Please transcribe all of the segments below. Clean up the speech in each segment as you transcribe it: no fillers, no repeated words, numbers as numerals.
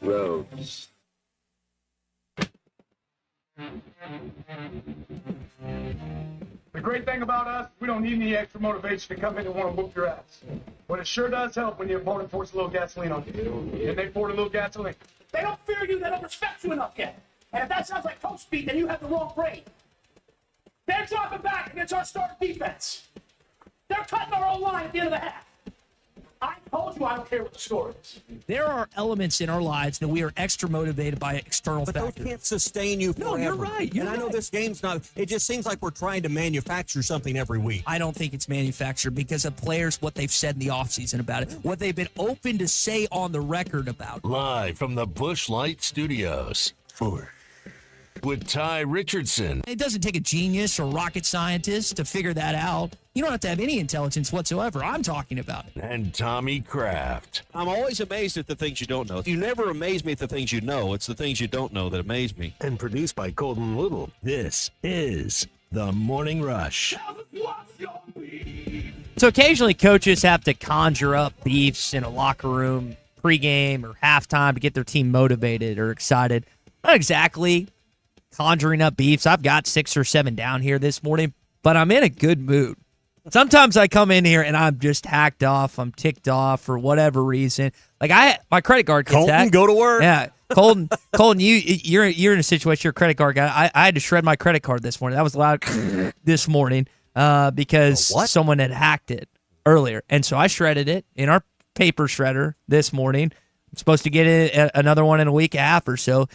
roads. The great thing about us, we don't need any extra motivation to come in and want to whoop your ass. But it sure does help when your opponent pours a little gasoline on you. And they poured a little gasoline. They don't fear you, they don't respect you enough yet. And if that sounds like coach speak, then you have the wrong brain. They're dropping back against our starting defense. They're cutting our own line at the end of the half. I told you I don't care what the score is. There are elements in our lives that we are extra motivated by external But factors. those can't sustain you forever. No, you're right. I know this game's not. It just seems like we're trying to manufacture something every week. I don't think it's manufactured because of players, what they've said in the offseason about it, what they've been open to say on the record about it. Live from the Busch Light Studios. With Ty Richardson. It doesn't take a genius or rocket scientist to figure that out. You don't have to have any intelligence whatsoever. I'm talking about it. And Tommy Kraft. I'm always amazed at the things you don't know. You never amaze me at the things you know. It's the things you don't know that amaze me. And produced by Colton Little. This is The Morning Rush. So occasionally coaches have to conjure up beefs in a locker room pregame or halftime to get their team motivated or excited. Not exactly conjuring up beefs. I've got 6 or 7 down here this morning, but I'm in a good mood. Sometimes I come in here and I'm just hacked off. I'm ticked off for whatever reason. Like my credit card gets Colton, hacked. go to work. Yeah, Colton, you're in a situation. You're a credit card guy. I had to shred my credit card this morning. That was loud this morning because someone had hacked it earlier, and so I shredded it in our paper shredder this morning. I'm supposed to get it another one in a week and a half or so.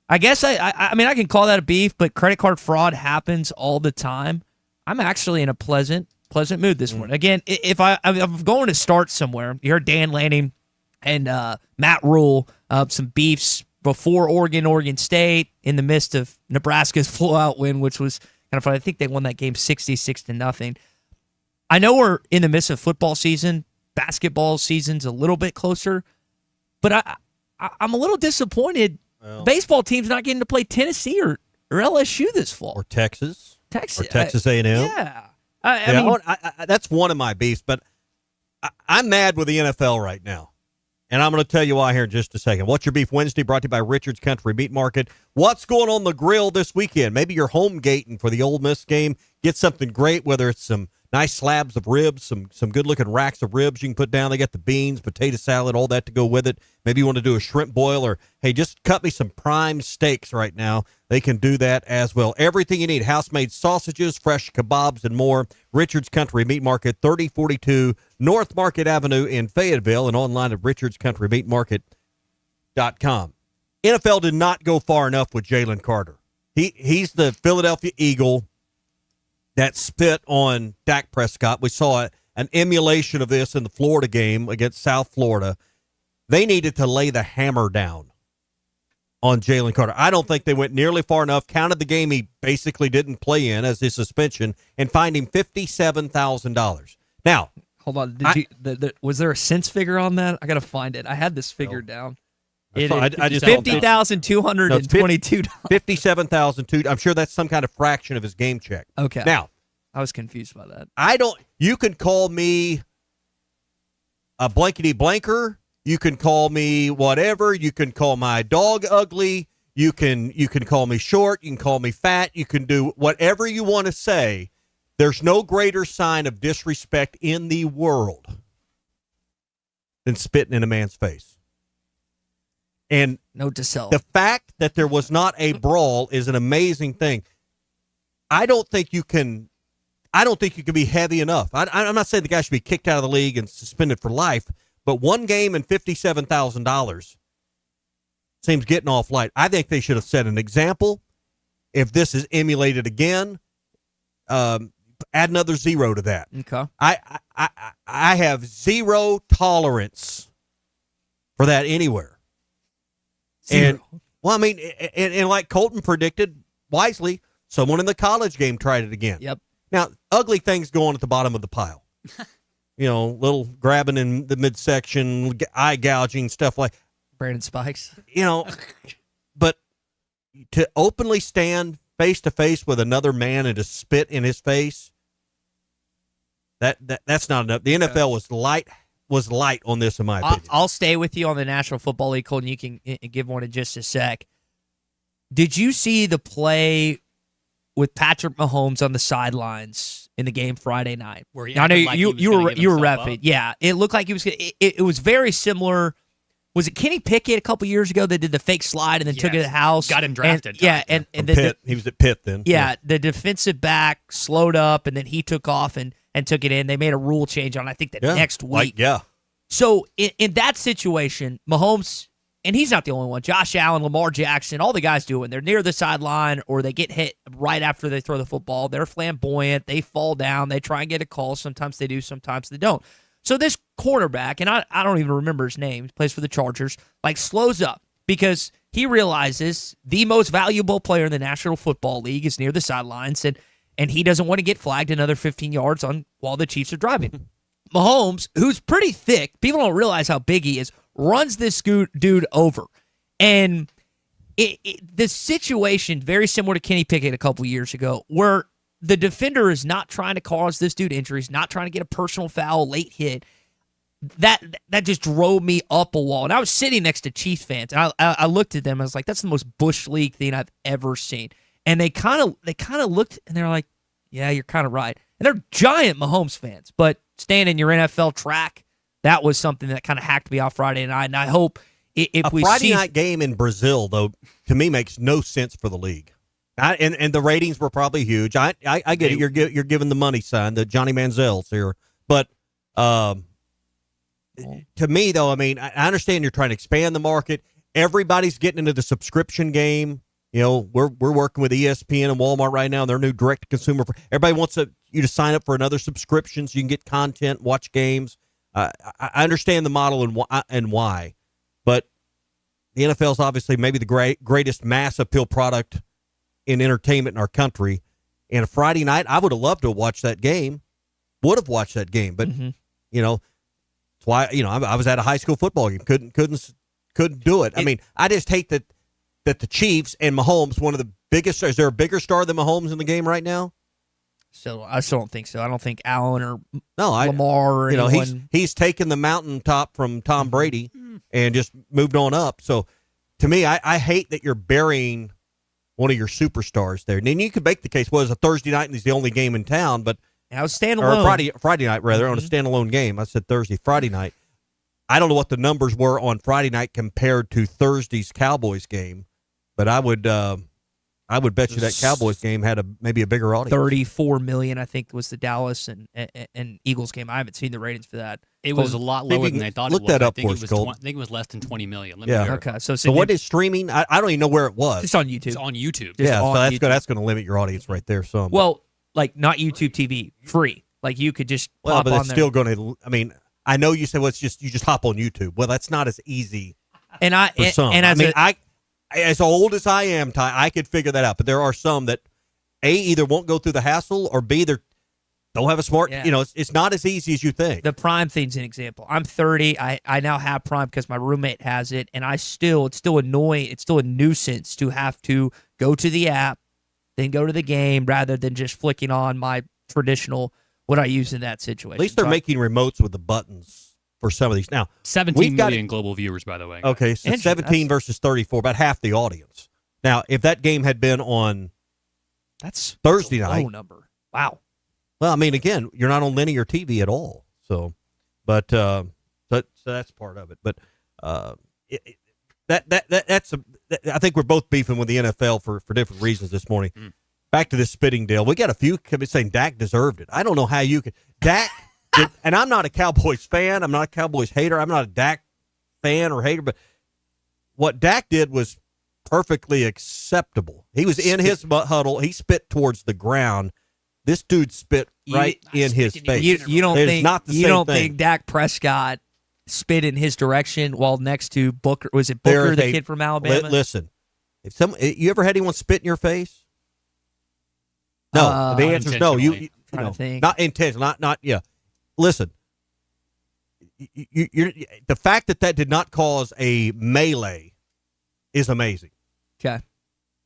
I guess I mean I can call that a beef, but credit card fraud happens all the time. I'm actually in a pleasant mood this morning. Again, if I'm going to start somewhere, you heard Dan Lanning and Matt Rule some beefs before Oregon State in the midst of Nebraska's blowout win, which was kind of fun. I think they won that game 66-0. I know we're in the midst of football season. Basketball season's a little bit closer, but I'm a little disappointed. Well, baseball team's not getting to play Tennessee or LSU this fall. Or Texas. Or Texas A&M. Yeah. I mean, that's one of my beefs, but I'm mad with the NFL right now. And I'm going to tell you why here in just a second. What's Your Beef Wednesday, brought to you by Richard's Country Meat Market. What's going on the grill this weekend? Maybe you're home gating for the Ole Miss game. Get something great, whether it's some nice slabs of ribs, some good-looking racks of ribs you can put down. They got the beans, potato salad, all that to go with it. Maybe you want to do a shrimp boil, or, hey, just cut me some prime steaks right now. They can do that as well. Everything you need, house-made sausages, fresh kebabs, and more. Richard's Country Meat Market, 3042 North Market Avenue in Fayetteville, and online at richardscountrymeatmarket.com. NFL did not go far enough with Jalen Carter. He's the Philadelphia Eagle that spit on Dak Prescott. We saw an emulation of this in the Florida game against South Florida. They needed to lay the hammer down on Jalen Carter. I don't think they went nearly far enough, counted the game he basically didn't play in as his suspension, and fined him $57,000. Now, hold on. Was there a cents figure on that? I got to find it. I had this figure down. I just $50,222. $57,002. I'm sure that's some kind of fraction of his game check. Okay. Now, I was confused by that. You can call me a blankety blanker. You can call me whatever. You can call my dog ugly. You can call me short. You can call me fat. You can do whatever you want to say. There's no greater sign of disrespect in the world than spitting in a man's face. And note to self. The fact that there was not a brawl is an amazing thing. I don't think you can be heavy enough. I'm not saying the guy should be kicked out of the league and suspended for life, but one game and $57,000 seems getting off light. I think they should have set an example. If this is emulated again, add another 0 to that. Okay. I have zero tolerance for that anywhere. Zero. And like Colton predicted wisely, someone in the college game tried it again. Yep. Now, ugly things go on at the bottom of the pile. Little grabbing in the midsection, eye gouging, stuff like Brandon Spikes. But to openly stand face to face with another man and to spit in his face, that's not enough. The NFL was was light on this, in my opinion. I'll stay with you on the National Football League, Colton. You can give one in just a sec. Did you see the play with Patrick Mahomes on the sidelines in the game Friday night? Where I know you were reffing. reffing. Yeah, it looked like he was. It was very similar. Was it Kenny Pickett a couple years ago that did the fake slide and then took it to the house? Got him drafted. And From Pitt. He was at Pitt then. Yeah, the defensive back slowed up and then he took off and took it in. They made a rule change on I think the next week. So in that situation, Mahomes, and he's not the only one. Josh Allen, Lamar Jackson, all the guys do it when they're near the sideline or they get hit right after they throw the football. They're flamboyant. They fall down. They try and get a call. Sometimes they do. Sometimes they don't. So this quarterback, and I don't even remember his name, he plays for the Chargers, slows up because he realizes the most valuable player in the National Football League is near the sidelines, and he doesn't want to get flagged another 15 yards while the Chiefs are driving. Mahomes, who's pretty thick, people don't realize how big he is, runs this dude over. And the situation, very similar to Kenny Pickett a couple years ago, where the defender is not trying to cause this dude injuries, not trying to get a personal foul, late hit. That just drove me up a wall. And I was sitting next to Chiefs fans, and I looked at them. I was like, "That's the most Bush League thing I've ever seen." And they kind of looked, and they're like, "Yeah, you're kind of right." And they're giant Mahomes fans, but staying in your NFL track, that was something that kind of hacked me off Friday night. And I hope if we Friday night game in Brazil, though, to me makes no sense for the league. And the ratings were probably huge. I get it. You're giving the money sign, the Johnny Manziel's here, but to me though, I mean, I understand you're trying to expand the market. Everybody's getting into the subscription game. You know, we're working with ESPN and Walmart right now. Their new direct to consumer. Everybody wants you to sign up for another subscription so you can get content, watch games. I understand the model and why, but the NFL is obviously maybe the greatest mass appeal product in entertainment in our country. And a Friday night, I would have loved to watch that game. Would have watched that game, but you know, it's why I was at a high school football game. Couldn't do it. I mean, I just hate that the Chiefs and Mahomes, one of the biggest. Is there a bigger star than Mahomes in the game right now? So I still don't think so. I don't think Allen or Lamar or anyone. He's taken the mountaintop from Tom Brady and just moved on up. So to me, I hate that you're burying one of your superstars there. And then you could make the case, it's a Thursday night and he's the only game in town, but I was standalone. Or Friday night, rather, on a standalone game. I said Thursday, Friday night. I don't know what the numbers were on Friday night compared to Thursday's Cowboys game, but I would bet you that Cowboys game had maybe a bigger audience. 34 million, I think, was the Dallas and Eagles game. I haven't seen the ratings for that. It was a lot lower than I thought it was. Look that up I think for us, I think it was less than 20 million. Okay. So what is streaming? I don't even know where it was. Just on YouTube. It's on YouTube. So that's going to limit your audience right there some. Well, not YouTube TV, free. You could just pop but on it's there. still going to. I mean, I know you said you just hop on YouTube. Well, that's not as easy. For some. As old as I am, Ty, I could figure that out. But there are some that either won't go through the hassle, or B, they don't have a smart. Yeah. It's not as easy as you think. The Prime thing's an example. I'm 30. I now have Prime because my roommate has it, and it's still annoying. It's still a nuisance to have to go to the app, then go to the game rather than just flicking on my traditional what I use in that situation. At least they're making remotes with the buttons for some of these. Now, 17 million global viewers, by the way. Okay, so 17 versus 34, about half the audience. Now, if that game had been on Thursday night, low number. Wow. Well, I mean, again, you're not on linear TV at all. So, but so that's part of it. But that's I think we're both beefing with the NFL for different reasons this morning. Back to this spitting deal. We got a few saying Dak deserved it. I don't know how you could. Dak, and I'm not a Cowboys fan. I'm not a Cowboys hater. I'm not a Dak fan or hater. But what Dak did was perfectly acceptable. He was in his huddle. He spit towards the ground. This dude spit right in his face. You don't think Dak Prescott spit in his direction while next to Booker? Was it Booker, the kid from Alabama? Listen, you ever had anyone spit in your face? No, the answer is no. You not intentional. Not yeah. Listen, you're the fact that did not cause a melee is amazing. Okay.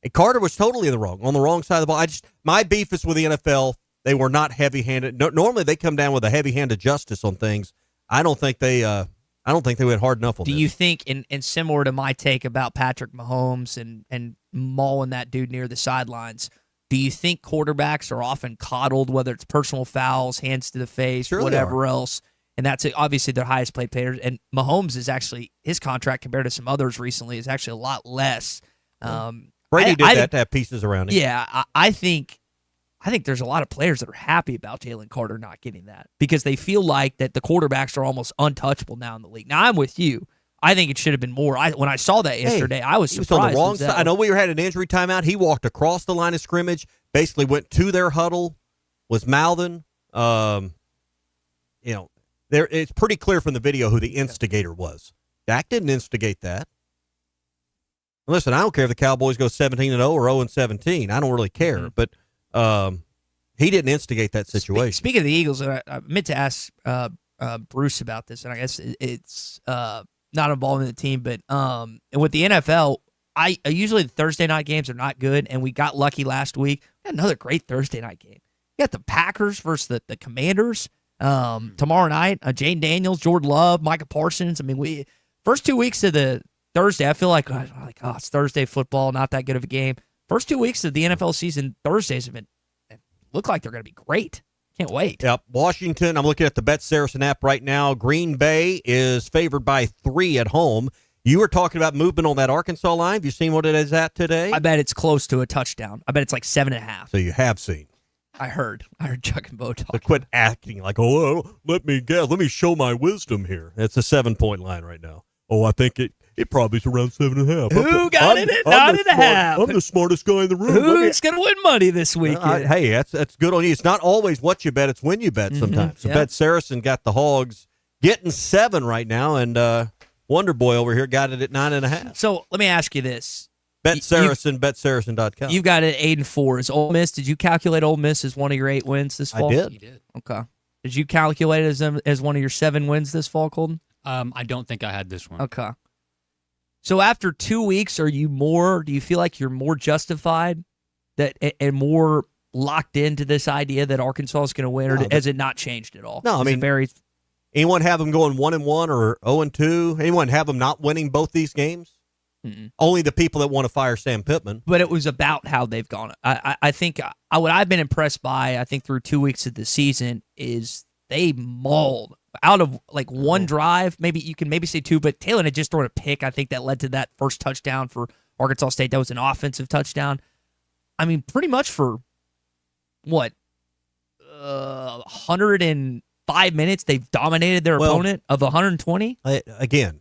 And Carter was totally on the wrong side of the ball. My beef is with the NFL. They were not heavy-handed. Normally, they come down with a heavy-handed justice on things. I don't think they went hard enough on Do this. you think, and similar to my take about Patrick Mahomes and mauling that dude near the sidelines, do you think quarterbacks are often coddled, whether it's personal fouls, hands to the face, Sure they whatever else? And that's obviously their highest paid players. And Mahomes is actually, his contract compared to some others recently is actually a lot less. Brady did that to have pieces around him. Yeah, I think there's a lot of players that are happy about Jalen Carter not getting that because they feel like that the quarterbacks are almost untouchable now in the league. Now, I'm with you. I think it should have been more. When I saw that yesterday, I was He was surprised. on the wrong side. I know we had an injury timeout. He walked across the line of scrimmage, basically went to their huddle, was mouthing. It's pretty clear from the video who the instigator was. Dak didn't instigate that. Listen, I don't care if the Cowboys go 17-0 or 0-17. I don't really care, but he didn't instigate that situation. Speaking of the Eagles, I meant to ask Bruce about this, and I guess it's not involved in the team, but and with the NFL, I usually the Thursday night games are not good, and we got lucky last week. We had another great Thursday night game. We got the Packers versus the Commanders tomorrow night. Jane Daniels, Jordan Love, Micah Parsons. I mean, we first 2 weeks of the Thursday, I feel like it's Thursday football, not that good of a game. First 2 weeks of the NFL season, Thursdays have been look like they're going to be great. Can't wait. Yep. Washington, I'm looking at the Bet Saracen app right now. Green Bay is favored by 3 at home. You were talking about movement on that Arkansas line. Have you seen what it is at today? I bet it's close to a touchdown. I bet it's like 7.5. So you have seen. I heard Chuck and Bo talk. So quit acting like, let me guess. Let me show my wisdom here. It's a 7-point line right now. Oh, I think it probably is around 7.5. Who got it at 9.5? I'm the smartest guy in the room. Who's going to win money this weekend? Hey, that's good on you. It's not always what you bet; it's when you bet. Sometimes. So Bet Saracen got the Hogs getting 7 right now, and Wonder Boy over here got it at 9.5. So let me ask you this: Bet Saracen, BetSaracen.com. You've got it 8-4. Is Ole Miss? Did you calculate Ole Miss as one of your 8 wins this fall? I did. You did. Okay. Did you calculate it as one of your 7 wins this fall, Colton? I don't think I had this one. Okay. So after 2 weeks, do you feel like you're more justified and more locked into this idea that Arkansas is going to win, or has it not changed at all? No, I mean, anyone have them going 1-1 or 0-2? Anyone have them not winning both these games? Mm-mm. Only the people that want to fire Sam Pittman. But it was about how they've gone. I think what I've been impressed by, I think through 2 weeks of the season, is they mauled out of like one drive. Maybe you can say 2, but Taylor had just thrown a pick. I think that led to that first touchdown for Arkansas State. That was an offensive touchdown. I mean, pretty much for 105 minutes, they've dominated their opponent of 120. Again,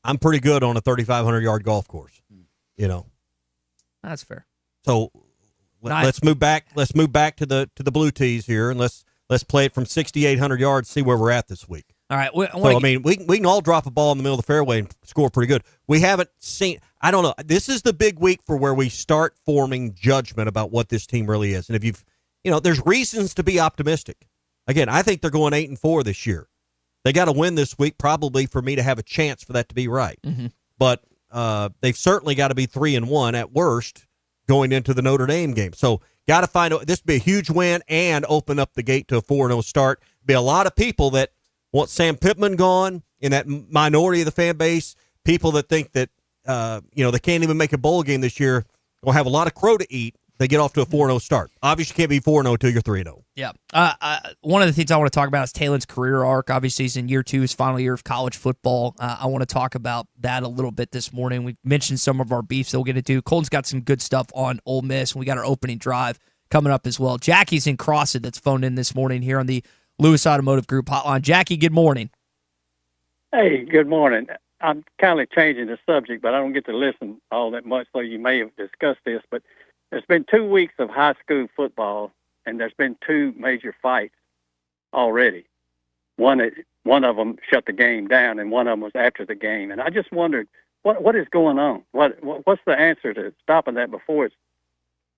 I'm pretty good on a 3,500-yard golf course. That's fair. So let's move back. Let's move back to the Blue Tees here, and let's play it from 6,800 yards. See where we're at this week. All right. We can all drop a ball in the middle of the fairway and score pretty good. We haven't seen. I don't know. This is the big week for where we start forming judgment about what this team really is. And if there's reasons to be optimistic. Again, I think they're going 8-4 this year. They got to win this week, probably for me to have a chance for that to be right. Mm-hmm. But they've certainly got to be 3-1 at worst going into the Notre Dame game. So got to find this would be a huge win and open up the gate to a 4-0 start. Be a lot of people that want Sam Pittman gone in that minority of the fan base. People that think that they can't even make a bowl game this year. Will have a lot of crow to eat. They get off to a 4-0 start. Obviously, you can't be 4-0 until you're 3-0. Yeah. One of the things I want to talk about is Taylor's career arc. Obviously, he's in year 2, his final year of college football. I want to talk about that a little bit this morning. We mentioned some of our beefs that we'll get into. Colton's got some good stuff on Ole Miss, and we got our opening drive coming up as well. Jackie's in Crossett that's phoned in this morning here on the Lewis Automotive Group hotline. Jackie, good morning. Hey, good morning. I'm kind of changing the subject, but I don't get to listen all that much, so you may have discussed this, but there's been 2 weeks of high school football, and there's been 2 major fights already. One of them shut the game down, and one of them was after the game. And I just wondered, what is going on? What's the answer to stopping that before it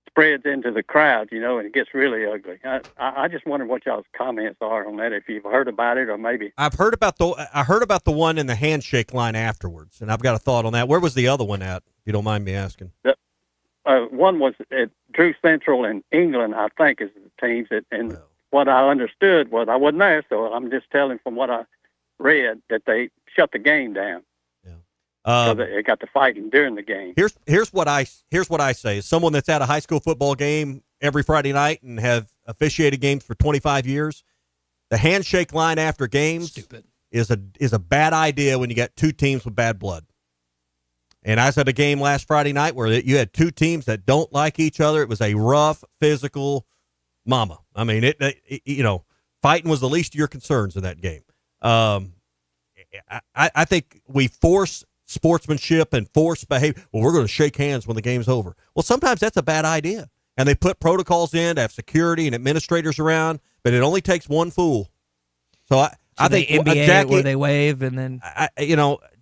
spreads into the crowd, and it gets really ugly? I just wonder what y'all's comments are on that, if you've heard about it or maybe. I heard about the one in the handshake line afterwards, and I've got a thought on that. Where was the other one at, if you don't mind me asking? One was at Drew Central in England, I think, is the teams. And what I understood was, I wasn't there, so I'm just telling from what I read that they shut the game down. So that it got to fighting during the game. Here's what I say. As someone that's at a high school football game every Friday night and have officiated games for 25 years, the handshake line after games is a bad idea when you got two teams with bad blood. And I was at a game last Friday night where you had two teams that don't like each other. It was a rough, physical mama. I mean, fighting was the least of your concerns in that game. I think we force sportsmanship and force behavior. Well, we're going to shake hands when the game's over. Well, sometimes that's a bad idea. And they put protocols in to have security and administrators around, but it only takes one fool. So I think NBA Jackie, where they wave and then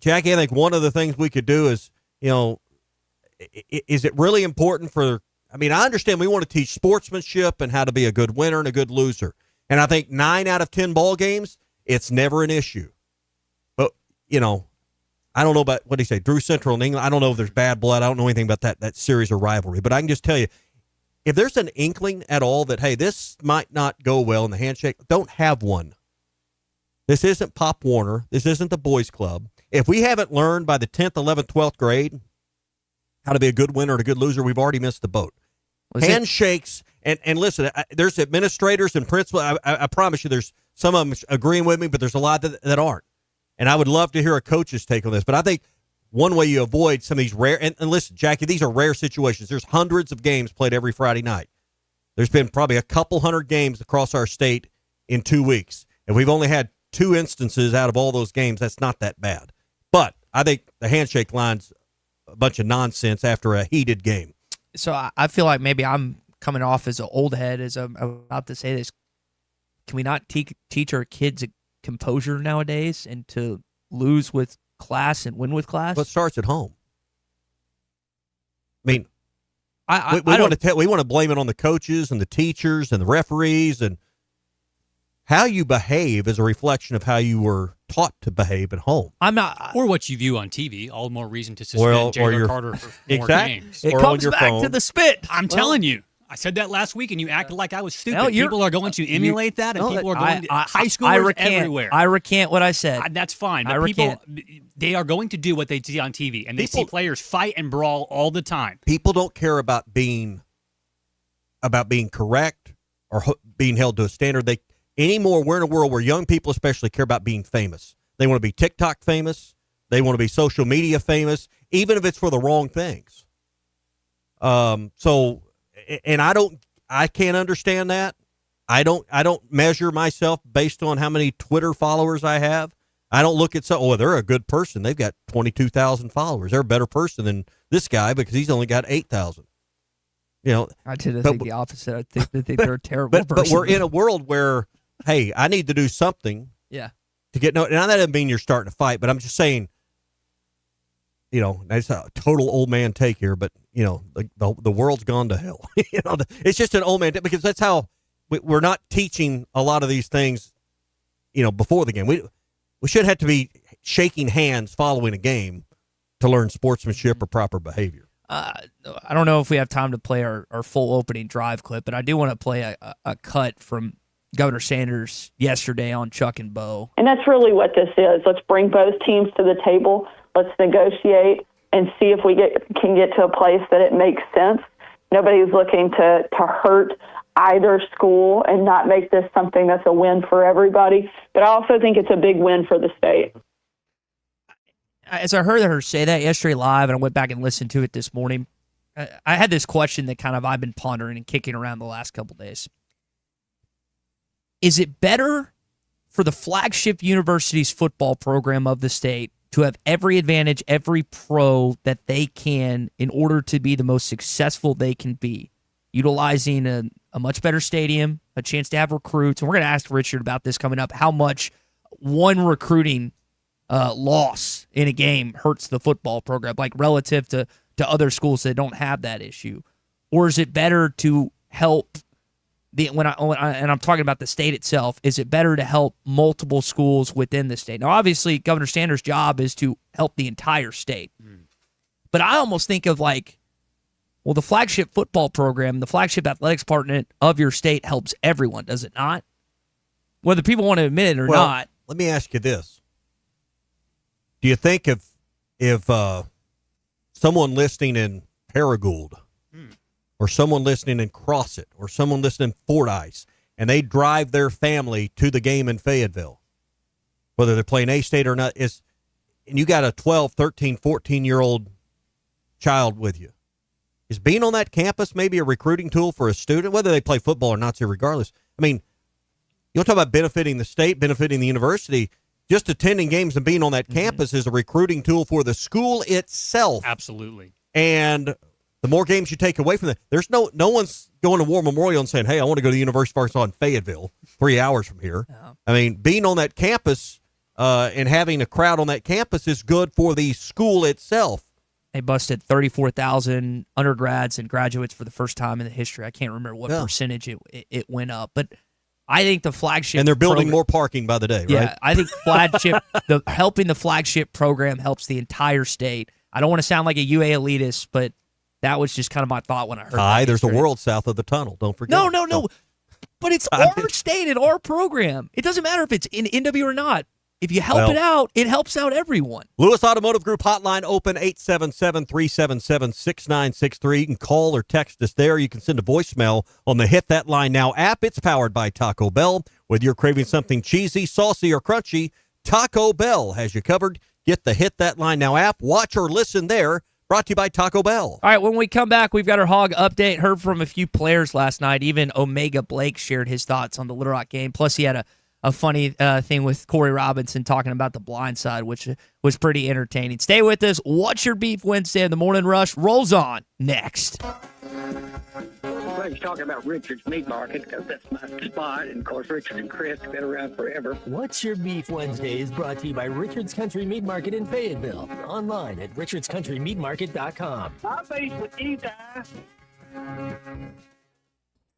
Jackie, I think one of the things we could do is, is it really important for? I mean, I understand we want to teach sportsmanship and how to be a good winner and a good loser, and I think 9 out of 10 ball games, it's never an issue. But I don't know about what do you say, Drew Central in England. I don't know if there's bad blood. I don't know anything about that series of rivalry, but I can just tell you, if there's an inkling at all that hey, this might not go well in the handshake, don't have one. This isn't Pop Warner. This isn't the boys club. If we haven't learned by the 10th, 11th, 12th grade how to be a good winner and a good loser, we've already missed the boat. Handshakes, and listen, there's administrators and principals. I promise you there's some of them agreeing with me, but there's a lot that aren't. And I would love to hear a coach's take on this. But I think one way you avoid some of these rare, and listen, Jackie, these are rare situations. There's hundreds of games played every Friday night. There's been probably a couple hundred games across our state in 2 weeks. And we've only had 2 instances out of all those games. That's not that bad. But I think the handshake line's a bunch of nonsense after a heated game. So I feel like maybe I'm coming off as an old head as I'm about to say this. Can we not teach our kids composure nowadays and to lose with class and win with class? But it starts at home. I mean, we want to blame it on the coaches and the teachers and the referees, and how you behave is a reflection of how you were taught to behave at home. I'm not, or what you view on TV. All the more reason to suspend Jalen Carter for more games. It comes back to the spit. I'm telling you. I said that last week, and you acted like I was stupid. People are going to emulate that, and people are going to high schoolers everywhere. I recant what I said. That's fine. But they are going to do what they see on TV, and they see players fight and brawl all the time. People don't care about being correct or being held to a standard. Anymore, we're in a world where young people especially care about being famous. They want to be TikTok famous. They want to be social media famous, even if it's for the wrong things. And I can't understand that. I don't measure myself based on how many Twitter followers I have. I don't look at they're a good person. They've got 22,000 followers. They're a better person than this guy because he's only got 8,000. I tend to think the opposite. I think they're a terrible person. But we're in a world where, hey, I need to do something. Yeah. To get no. Now that doesn't mean you're starting to fight, but I'm just saying. That's a total old man take here, but the world's gone to hell. It's just an old man take, because that's how we're not teaching a lot of these things. Before the game, we should have to be shaking hands following a game to learn sportsmanship or proper behavior. I don't know if we have time to play our full opening drive clip, but I do want to play a cut from Governor Sanders yesterday on Chuck and Bo. And that's really what this is. Let's bring both teams to the table. Let's negotiate and see if we can get to a place that it makes sense. Nobody's looking to hurt either school and not make this something that's a win for everybody. But I also think it's a big win for the state. As I heard her say that yesterday live, and I went back and listened to it this morning, I had this question that I've been pondering and kicking around the last couple days. Is it better for the flagship university's football program of the state to have every advantage, every pro that they can in order to be the most successful they can be, utilizing a much better stadium, a chance to have recruits? And we're going to ask Richard about this coming up, how much one recruiting loss in a game hurts the football program, like relative to other schools that don't have that issue? Or is it better to help and I'm talking about the state itself, is it better to help multiple schools within the state? Now, obviously, Governor Sanders' job is to help the entire state. But I almost think of the flagship football program, the flagship athletics department of your state helps everyone, does it not? Whether people want to admit it or not. Let me ask you this. Do you think if someone listening in Paragould or someone listening in Crossett or someone listening in Fordyce, and they drive their family to the game in Fayetteville, whether they're playing A-State or not, and you got a 12, 13, 14-year-old child with you, is being on that campus maybe a recruiting tool for a student, whether they play football or not, so regardless? I mean, you want to talk about benefiting the state, benefiting the university. Just attending games and being on that campus is a recruiting tool for the school itself. Absolutely. And the more games you take away from that, there's no one's going to War Memorial and saying, hey, I want to go to the University of Arkansas in Fayetteville, 3 hours from here. No. I mean, being on that campus and having a crowd on that campus is good for the school itself. They busted 34,000 undergrads and graduates for the first time in the history. I can't remember what percentage it went up, but I think the flagship and they're building more parking by the day, right? Yeah, I think helping the flagship program helps the entire state. I don't want to sound like a UA elitist, but that was just kind of my thought when I heard that. There's a world south of the tunnel. Don't forget. No. But it's our state and our program. It doesn't matter if it's in NW or not. If you help it out, it helps out everyone. Lewis Automotive Group hotline open 877-377-6963. You can call or text us there. You can send a voicemail on the Hit That Line Now app. It's powered by Taco Bell. Whether you're craving something cheesy, saucy, or crunchy, Taco Bell has you covered. Get the Hit That Line Now app. Watch or listen there. Brought to you by Taco Bell. All right, when we come back, we've got our Hog update. Heard from a few players last night. Even Omega Blake shared his thoughts on the Little Rock game. Plus, he had a funny thing with Corey Robinson talking about the blind side, which was pretty entertaining. Stay with us. What's Your Beef Wednesday? The Morning Rush rolls on next. Everybody's talking about Richard's Meat Market because that's my spot. And, of course, Richard and Chris have been around forever. What's Your Beef Wednesday is brought to you by Richard's Country Meat Market in Fayetteville. Online at richardscountrymeatmarket.com. I'm faced with Eli.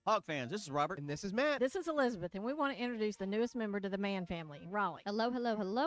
Hog fans, this is Robert. And this is Matt. This is Elizabeth, and we want to introduce the newest member to the Mann family, Raleigh. Hello,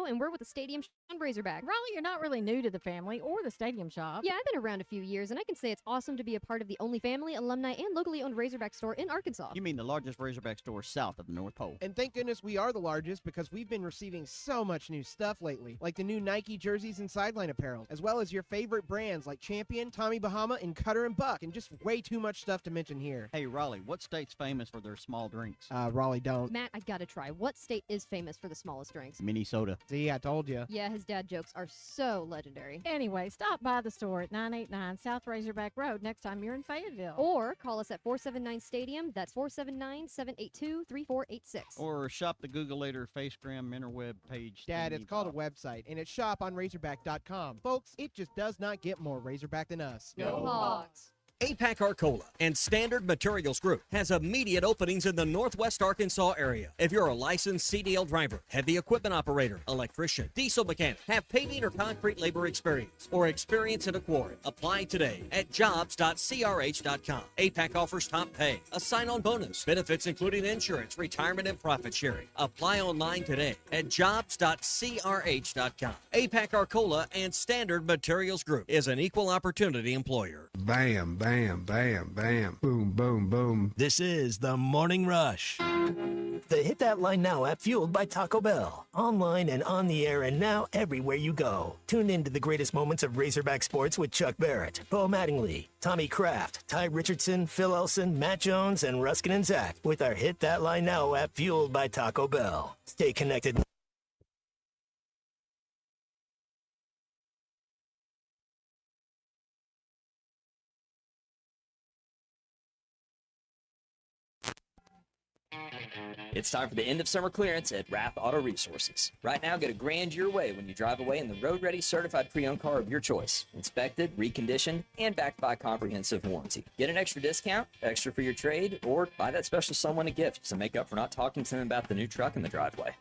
and we're with the Stadium Shop on Razorback. Raleigh, you're not really new to the family or the Stadium Shop. Yeah, I've been around a few years, and I can say it's awesome to be a part of the only family, alumni, and locally owned Razorback store in Arkansas. You mean the largest Razorback store south of the North Pole. And thank goodness we are the largest because we've been receiving so much new stuff lately, like the new Nike jerseys and sideline apparel, as well as your favorite brands like Champion, Tommy Bahama, and Cutter and Buck, and just way too much stuff to mention here. Hey, Raleigh, what state's famous for their small drinks? Raleigh don't. Matt, I gotta try. What state is famous for the smallest drinks? Minnesota. See, I told you. Yeah, his dad jokes are so legendary. Anyway, stop by the store at 989 South Razorback Road next time you're in Fayetteville. Or call us at 479-STADIUM. That's 479-782-3486. Or shop the Googleator, Facegram, interweb page. Dad, it's called a website, and it's shop on Razorback.com. Folks, it just does not get more Razorback than us. Go Hogs! APAC Arcola and Standard Materials Group has immediate openings in the Northwest Arkansas area. If you're a licensed CDL driver, heavy equipment operator, electrician, diesel mechanic, have paving or concrete labor experience, or experience in a quarry, apply today at jobs.crh.com. APAC offers top pay, a sign-on bonus, benefits including insurance, retirement, and profit sharing. Apply online today at jobs.crh.com. APAC Arcola and Standard Materials Group is an equal opportunity employer. Bam, bam. Bam, bam, bam. Boom, boom, boom. This is the Morning Rush. The Hit That Line Now app fueled by Taco Bell. Online and on the air and now everywhere you go. Tune in to the greatest moments of Razorback sports with Chuck Barrett, Bo Mattingly, Tommy Kraft, Ty Richardson, Phil Elson, Matt Jones, and Ruskin and Zach with our Hit That Line Now app fueled by Taco Bell. Stay connected. It's time for the end of summer clearance at Rath Auto Resources. Right now, get a grand your way when you drive away in the road-ready certified pre-owned car of your choice. Inspected, reconditioned, and backed by a comprehensive warranty. Get an extra discount, extra for your trade, or buy that special someone a gift to make up for not talking to them about the new truck in the driveway.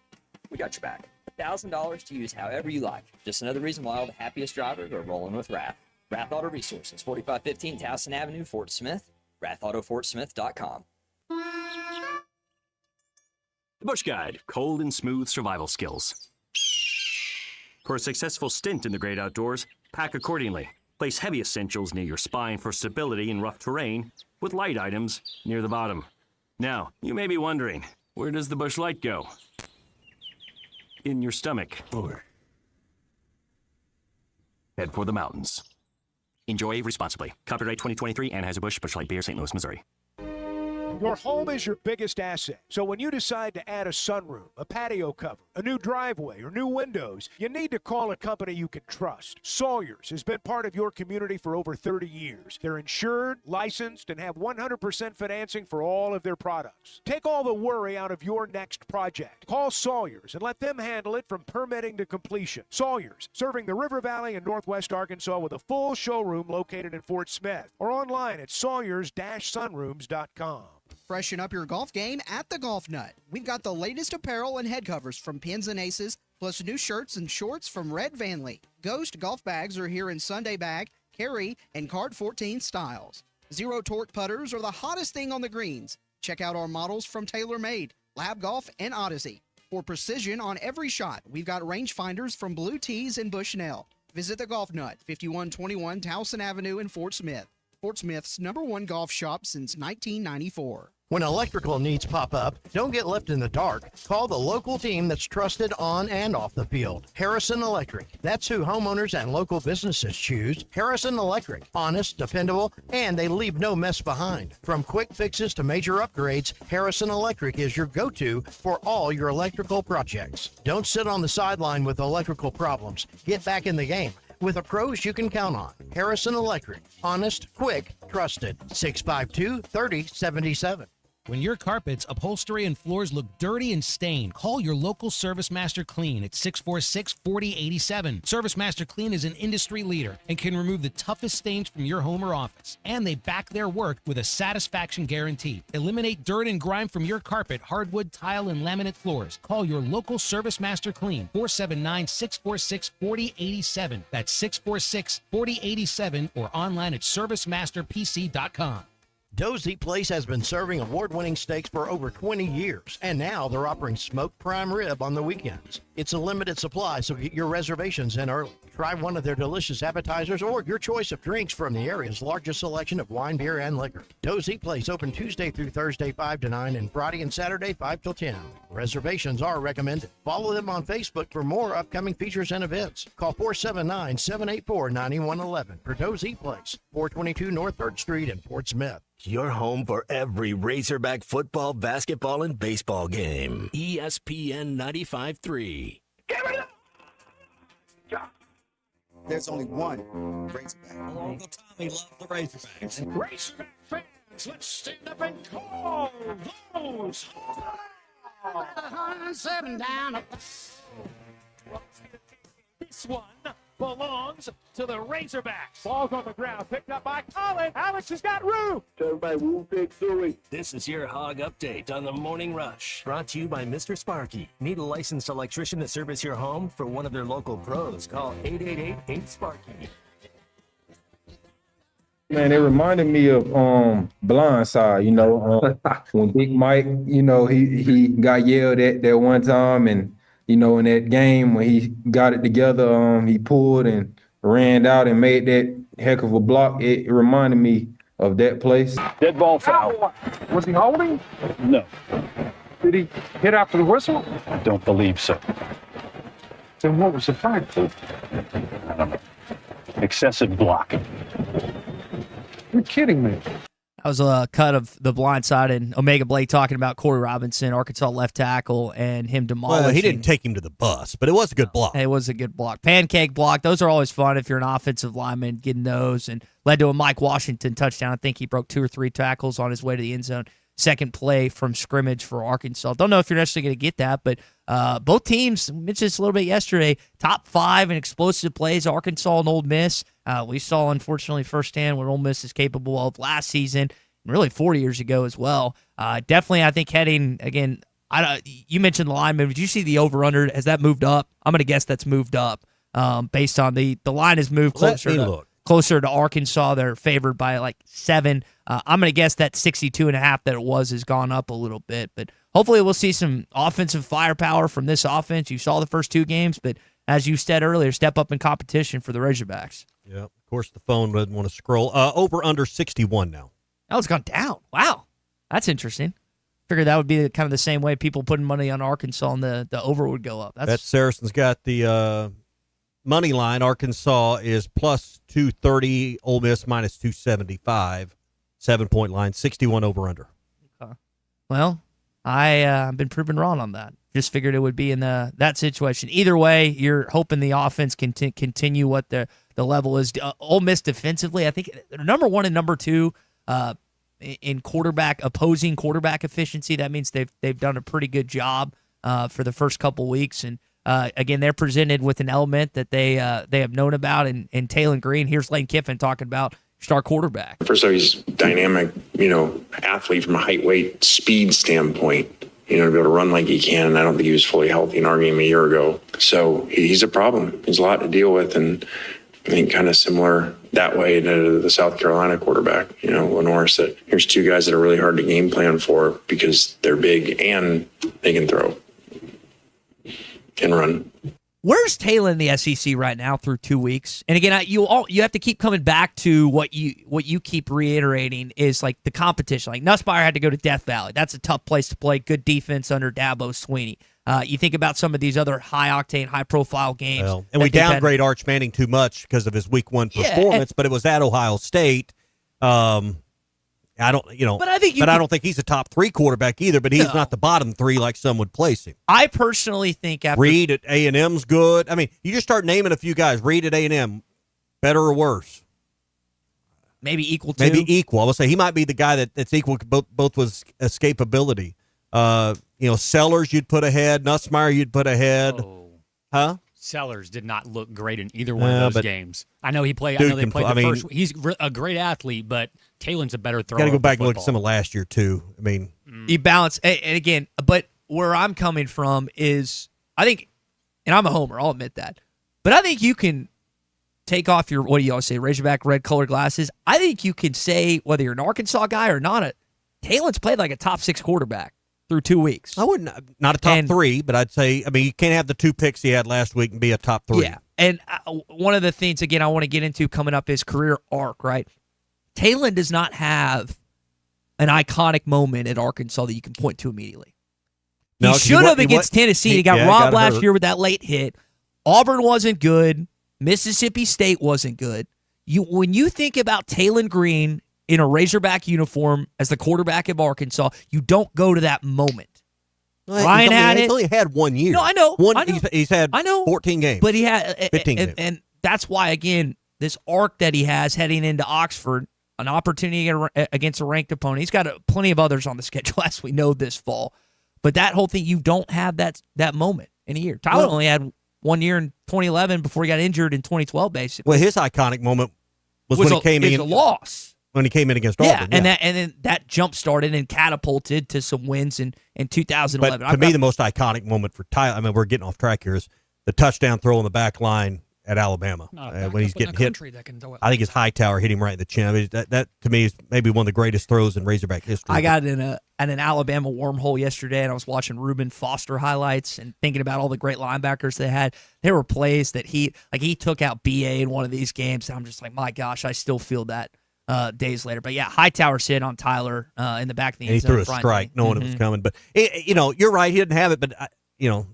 We got your back. $1,000 to use however you like. Just another reason why all the happiest drivers are rolling with Rath. Rath Auto Resources, 4515 Towson Avenue, Fort Smith. RathAutoFortSmith.com. The Bush Guide, cold and smooth survival skills. For a successful stint in the great outdoors, pack accordingly. Place heavy essentials near your spine for stability in rough terrain, with light items near the bottom. Now, you may be wondering, where does the Bush Light go? In your stomach. head for the mountains. Enjoy responsibly. Copyright 2023 Anheuser-Busch Busch Light Beer, St. Louis, Missouri. Your home is your biggest asset. So when you decide to add a sunroom, a patio cover, a new driveway, or new windows, you need to call a company you can trust. Sawyers has been part of your community for over 30 years. They're insured, licensed, and have 100% financing for all of their products. Take all the worry out of your next project. Call Sawyers and let them handle it from permitting to completion. Sawyers, serving the River Valley and Northwest Arkansas with a full showroom located in Fort Smith or online at sawyers-sunrooms.com. Freshen up your golf game at the Golf Nut. We've got the latest apparel and head covers from Pins and Aces, plus new shirts and shorts from Red Vanley. Ghost golf bags are here in Sunday bag, carry, and card 14 styles. Zero torque putters are the hottest thing on the greens. Check out our models from TaylorMade, Lab Golf, and Odyssey. For precision on every shot, we've got rangefinders from Blue Tees and Bushnell. Visit the Golf Nut, 5121 Towson Avenue in Fort Smith. Fort Smith's #1 golf shop since 1994. When electrical needs pop up, don't get left in the dark. Call the local team that's trusted on and off the field. Harrison Electric. That's who homeowners and local businesses choose. Harrison Electric. Honest, dependable, and they leave no mess behind. From quick fixes to major upgrades, Harrison Electric is your go-to for all your electrical projects. Don't sit on the sideline with electrical problems. Get back in the game with the pros you can count on. Harrison Electric. Honest, quick, trusted. 652-3077. When your carpets, upholstery, and floors look dirty and stained, call your local Service Master Clean at 646-4087. Service Master Clean is an industry leader and can remove the toughest stains from your home or office. And they back their work with a satisfaction guarantee. Eliminate dirt and grime from your carpet, hardwood, tile, and laminate floors. Call your local Service Master Clean, 479-646-4087. That's 646-4087 or online at servicemasterpc.com. Dozy Place has been serving award-winning steaks for over 20 years, and now they're offering smoked prime rib on the weekends. It's a limited supply, so get your reservations in early. Try one of their delicious appetizers or your choice of drinks from the area's largest selection of wine, beer, and liquor. Dozy Place open Tuesday through Thursday 5 to 9 and Friday and Saturday 5 till 10. Reservations are recommended. Follow them on Facebook for more upcoming features and events. Call 479-784-9111 for Dozy Place, 422 North 3rd Street in Fort Smith. Your home for every Razorback football, basketball, and baseball game. ESPN 95.3. There's only one Razorback. Uncle Tommy loves the Razorbacks. Razorback fans, let's stand up and call those. 107 down. This one belongs to the Razorbacks. Ball's on the ground, picked up by Colin. Alex has got room. Everybody will pick Suey. This is your Hog Update on the Morning Rush. Brought to you by Mr. Sparky. Need a licensed electrician to service your home? For one of their local pros, call 888-8-SPARKY. Man, it reminded me of Blindside, you know, when Big Mike, you know, he got yelled at that one time, and you know, in that game when he got it together, he pulled and ran out and made that heck of a block. It reminded me of that place. Dead ball foul. Was he holding? No. Did he hit after the whistle? I don't believe so. Then what was the flag for? I don't know. Excessive blocking. You're kidding me. That was a cut of The Blind Side and Omega Blake talking about Corey Robinson, Arkansas left tackle, and him demolishing. Well, he didn't take him to the bus, but it was a good block. It was a good block. Pancake block. Those are always fun if you're an offensive lineman, getting those, and led to a Mike Washington touchdown. I think he broke 2 or 3 tackles on his way to the end zone. Second play from scrimmage for Arkansas. Don't know if you're necessarily going to get that, but both teams, mentioned this a little bit yesterday, top 5 in explosive plays, Arkansas and Ole Miss. We saw, unfortunately, firsthand what Ole Miss is capable of last season, and really 4 years ago as well. Definitely, I think heading, again, you mentioned the lineman. Did you see the over-under? Has that moved up? I'm going to guess that's moved up based on the line has moved closer to Arkansas. They're favored by like 7. I'm going to guess that 62.5 that it was has gone up a little bit. But hopefully we'll see some offensive firepower from this offense. You saw the first 2 games, but as you said earlier, step up in competition for the Razorbacks. Yeah, of course the phone doesn't want to scroll. Over under 61 now. Oh, it's gone down. Wow. That's interesting. Figured that would be kind of the same way people putting money on Arkansas and the over would go up. That Saracen's got the money line, Arkansas is plus 230, Ole Miss minus 275. 7-point line, 61 over under. Well, I've been proven wrong on that. Just figured it would be in that situation. Either way, you're hoping the offense can continue what the level is. Ole Miss defensively, I think they're number 1 and number 2 in opposing quarterback efficiency. That means they've done a pretty good job for the first couple weeks. And again, they're presented with an element that they have known about in Taylon Green. Here's Lane Kiffin talking about star quarterback. First of all, he's dynamic, athlete from a height, weight, speed standpoint. To be able to run like he can. And I don't think he was fully healthy in our game a year ago. So he's a problem. He's a lot to deal with. And I think kind of similar that way to the South Carolina quarterback, Lenoris, that here's two guys that are really hard to game plan for because they're big and they can throw and run. Where's Taylor in the SEC right now through 2 weeks? And again, you have to keep coming back to what you keep reiterating is like the competition. Like Nussmeier had to go to Death Valley. That's a tough place to play. Good defense under Dabo Swinney. You think about some of these other high-octane, high-profile games. Well, and we downgrade Arch Manning too much because of his Week 1 performance, but it was at Ohio State. I don't think he's a top 3 quarterback either. But he's not the bottom 3 like some would place him. I personally think after Reed at A&M's good. I mean, you just start naming a few guys. Reed at A&M, better or worse? Maybe equal to. Maybe equal. I would say he might be the guy that's equal both with escapability. Sellers you'd put ahead. Nussmeier you'd put ahead. Huh? Sellers did not look great in either one of those games. I know he played. I know they played the first. He's a great athlete, but Taylon's a better thrower. Got to go back and look at some of last year too. I mean, you balance, and again, but where I'm coming from is, I think, and I'm a homer. I'll admit that, but I think you can take off your, what do you always say, Razorback red colored glasses. I think you can say whether you're an Arkansas guy or not. Taylon's played like a top 6 quarterback through 2 weeks. I wouldn't, not a top 3, but I'd say, you can't have the 2 picks he had last week and be a top 3. Yeah, and one of the things, again, I want to get into coming up is career arc, right? Taylon does not have an iconic moment at Arkansas that you can point to immediately. He should have against Tennessee. He got robbed last year with that late hit. Auburn wasn't good. Mississippi State wasn't good. When you think about Taylon Green in a Razorback uniform as the quarterback of Arkansas, you don't go to that moment. Well, Ryan had it. He's only had 1 year. No, I know. He's had 14 games. But he had 15 games. And that's why, again, this arc that he has heading into Oxford, an opportunity against a ranked opponent. He's got plenty of others on the schedule, as we know this fall. But that whole thing, you don't have that moment in a year. Tyler only had 1 year in 2011 before he got injured in 202012, basically. Well, his iconic moment was when he came in. It was a loss. When he came in against Auburn. And then that jump started and catapulted to some wins in 2011. But to me, the most iconic moment for Tyler, we're getting off track here, is the touchdown throw on the back line at Alabama when he's getting hit. I think his Hightower hit him right in the chin. That to me is maybe one of the greatest throws in Razorback history. I got in an Alabama wormhole yesterday, and I was watching Reuben Foster highlights and thinking about all the great linebackers they had. There were plays that he took out BA in one of these games, and I'm just like, my gosh, I still feel that days later. But yeah, Hightower sit on Tyler in the back of the end zone. He threw a strike knowing it was coming. But, you're right. He didn't have it, but,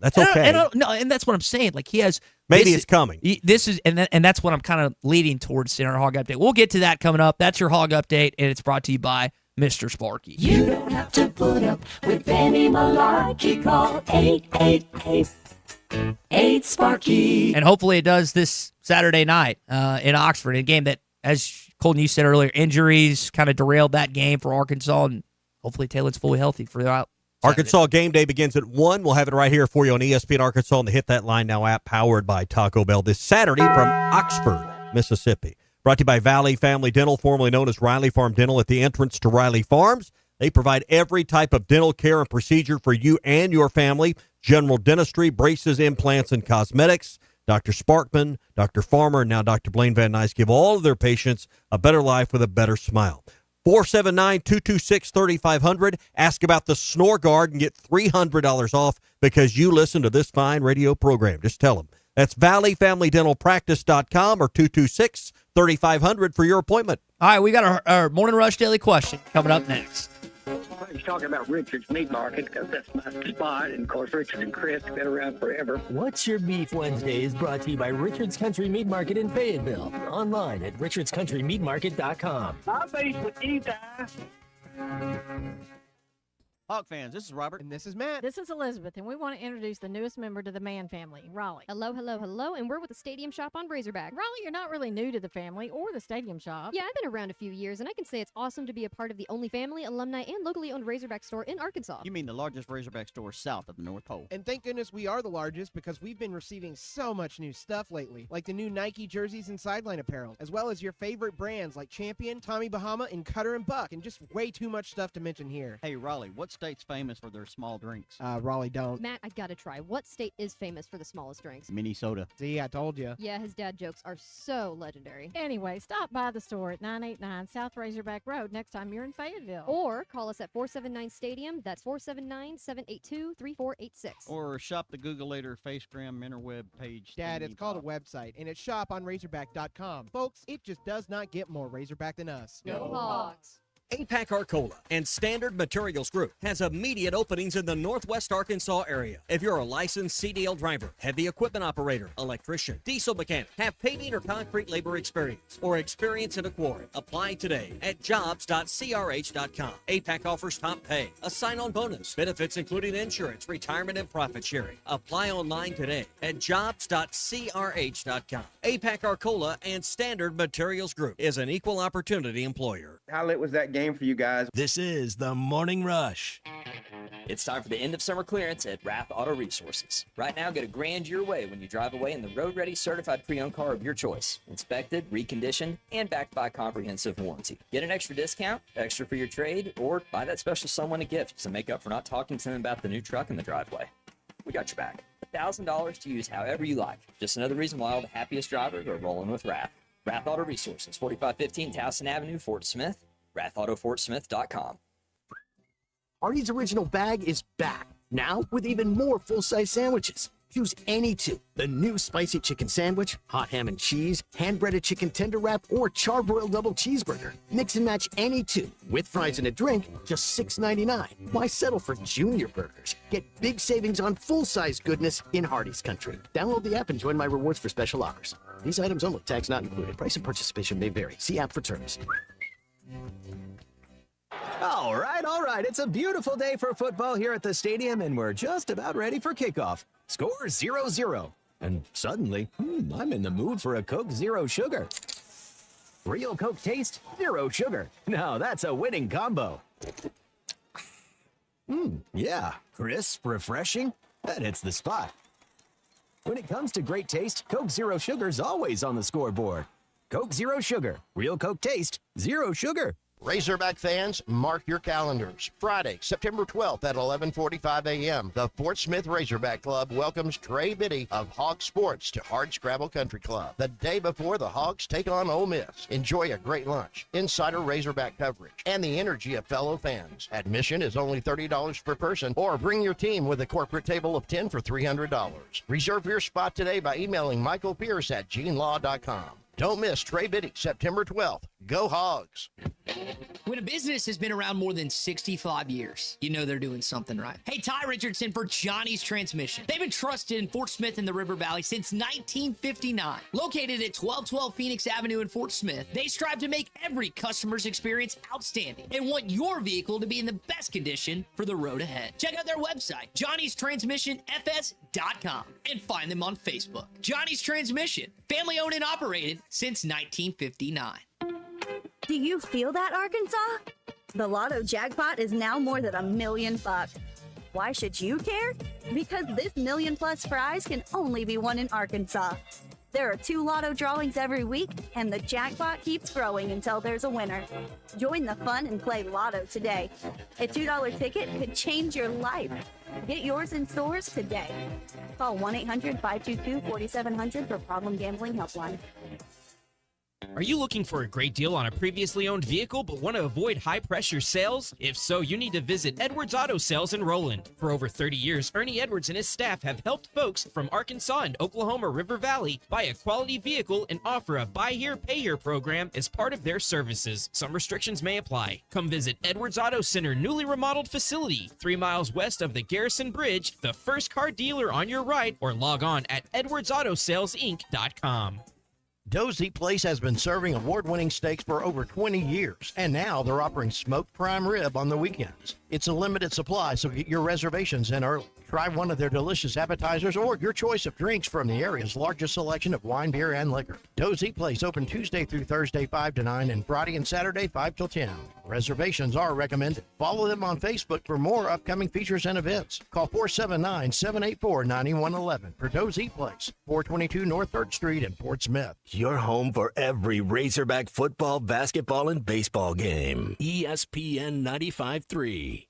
that's okay. And that's what I'm saying. Like, he has. Maybe it's coming. This is, and that's what I'm kind of leading towards in our Hog Update. We'll get to that coming up. That's your Hog Update, and it's brought to you by Mr. Sparky. You don't have to put up with any malarkey. Call 888-8-SPARKY. And hopefully it does this Saturday night in Oxford, a game that, as Colton, you said earlier, injuries kind of derailed that game for Arkansas, and hopefully Taylor's fully healthy for throughout. Arkansas game day begins at 1. We'll have it right here for you on ESPN Arkansas and the Hit That Line Now app, powered by Taco Bell, this Saturday from Oxford, Mississippi. Brought to you by Valley Family Dental, formerly known as Riley Farm Dental, at the entrance to Riley Farms. They provide every type of dental care and procedure for you and your family. General dentistry, braces, implants, and cosmetics. Dr. Sparkman, Dr. Farmer, and now Dr. Blaine Van Nuys give all of their patients a better life with a better smile. 479-226-3500. Ask about the Snore Guard and get $300 off because you listen to this fine radio program. Just tell them. That's valleyfamilydentalpractice.com or 226-3500 for your appointment. All right, we got our Morning Rush Daily Question coming up next. He's talking about Richard's Meat Market because that's my spot. And, of course, Richard and Chris have been around forever. What's Your Beef Wednesday is brought to you by Richard's Country Meat Market in Fayetteville. Online at richardscountrymeatmarket.com. I'll be with you guys. Hawk fans, this is Robert. And this is Matt. This is Elizabeth, and we want to introduce the newest member to the Mann family, Raleigh. Hello, hello, hello, and we're with the Stadium Shop on Razorback. Raleigh, you're not really new to the family or the Stadium Shop. Yeah, I've been around a few years, and I can say it's awesome to be a part of the only family, alumni, and locally owned Razorback store in Arkansas. You mean the largest Razorback store south of the North Pole. And thank goodness we are the largest because we've been receiving so much new stuff lately, like the new Nike jerseys and sideline apparel, as well as your favorite brands like Champion, Tommy Bahama, and Cutter and Buck, and just way too much stuff to mention here. Hey, Raleigh, what state's famous for their small drinks? Raleigh don't. Matt, I gotta try. What state is famous for the smallest drinks? Minnesota. See, I told you. Yeah, his dad jokes are so legendary. Anyway, stop by the store at 989 South Razorback Road next time you're in Fayetteville. Or call us at 479-STADIUM. That's 479-782-3486. Or shop the Googleator Facegram interweb page. Dad, it's called a website, and it's shoponrazorback.com. Folks, it just does not get more Razorback than us. Go Hogs! APAC Arcola and Standard Materials Group has immediate openings in the Northwest Arkansas area. If you're a licensed CDL driver, heavy equipment operator, electrician, diesel mechanic, have paving or concrete labor experience, or experience in a quarry, apply today at jobs.crh.com. APAC offers top pay, a sign-on bonus, benefits including insurance, retirement, and profit sharing. Apply online today at jobs.crh.com. APAC Arcola and Standard Materials Group is an equal opportunity employer. How lit was that game for you guys? This is the Morning Rush. It's time for the end of summer clearance at Rath Auto Resources. Right now, get a grand your way when you drive away in the road-ready certified pre-owned car of your choice. Inspected, reconditioned, and backed by a comprehensive warranty. Get an extra discount, extra for your trade, or buy that special someone a gift to make up for not talking to them about the new truck in the driveway. We got your back. $1,000 to use however you like. Just another reason why all the happiest drivers are rolling with Rath. Rath Auto Resources, 4515 Towson Avenue, Fort Smith. RathAutoFortSmith.com. Artie's Original Bag is back, now with even more full-size sandwiches. Choose any two. The new spicy chicken sandwich, hot ham and cheese, hand-breaded chicken tender wrap, or charbroiled double cheeseburger. Mix and match any two, with fries and a drink, just $6.99. Why settle for junior burgers? Get big savings on full-size goodness in Hardee's Country. Download the app and join my rewards for special offers. These items only, tax not included. Price and participation may vary. See app for terms. All right. It's a beautiful day for football here at the stadium, and we're just about ready for kickoff. Score 0-0. And suddenly, I'm in the mood for a Coke Zero Sugar. Real Coke taste, zero sugar. Now that's a winning combo. Yeah, crisp, refreshing. That hits the spot. When it comes to great taste, Coke Zero Sugar's always on the scoreboard. Coke Zero Sugar. Real Coke taste, zero sugar. Razorback fans, mark your calendars. Friday, September 12th at 11:45 a.m., the Fort Smith Razorback Club welcomes Trey Biddy of Hog Sports to Hardscrabble Country Club. The day before the Hogs take on Ole Miss. Enjoy a great lunch, insider Razorback coverage, and the energy of fellow fans. Admission is only $30 per person, or bring your team with a corporate table of 10 for $300. Reserve your spot today by emailing Michael Pierce at genelaw.com. Don't miss Trey Biddy, September 12th. Go Hogs! When a business has been around more than 65 years, you know they're doing something right. Hey, Ty Richardson for Johnny's Transmission. They've been trusted in Fort Smith and the River Valley since 1959. Located at 1212 Phoenix Avenue in Fort Smith, they strive to make every customer's experience outstanding and want your vehicle to be in the best condition for the road ahead. Check out their website, johnnystransmissionfs.com, and find them on Facebook. Johnny's Transmission, family owned and operated since 1959. Do you feel that, Arkansas? The Lotto jackpot is now more than $1 million. Why should you care? Because this $1 million+ prize can only be won in Arkansas. There are 2 Lotto drawings every week, and the jackpot keeps growing until there's a winner. Join the fun and play Lotto today. A $2 ticket could change your life. Get yours in stores today. Call 1-800-522-4700 for Problem Gambling Helpline. Are you looking for a great deal on a previously owned vehicle but want to avoid high-pressure sales? If so, you need to visit Edwards Auto Sales in Roland. For over 30 years, Ernie Edwards and his staff have helped folks from Arkansas and Oklahoma River Valley buy a quality vehicle and offer a buy here, pay here program as part of their services. Some restrictions may apply. Come visit Edwards Auto Center newly remodeled facility, 3 miles west of the Garrison Bridge, the first car dealer on your right, or log on at edwardsautosalesinc.com. Dozy Place has been serving award-winning steaks for over 20 years, and now they're offering smoked prime rib on the weekends. It's a limited supply, so get your reservations in early. Try one of their delicious appetizers or your choice of drinks from the area's largest selection of wine, beer, and liquor. Dozy Place open Tuesday through Thursday 5 to 9 and Friday and Saturday 5 till 10. Reservations are recommended. Follow them on Facebook for more upcoming features and events. Call 479-784-9111 for Dozy Place, 422 North 3rd Street in Fort Smith. Your home for every Razorback football, basketball, and baseball game. ESPN 95.3.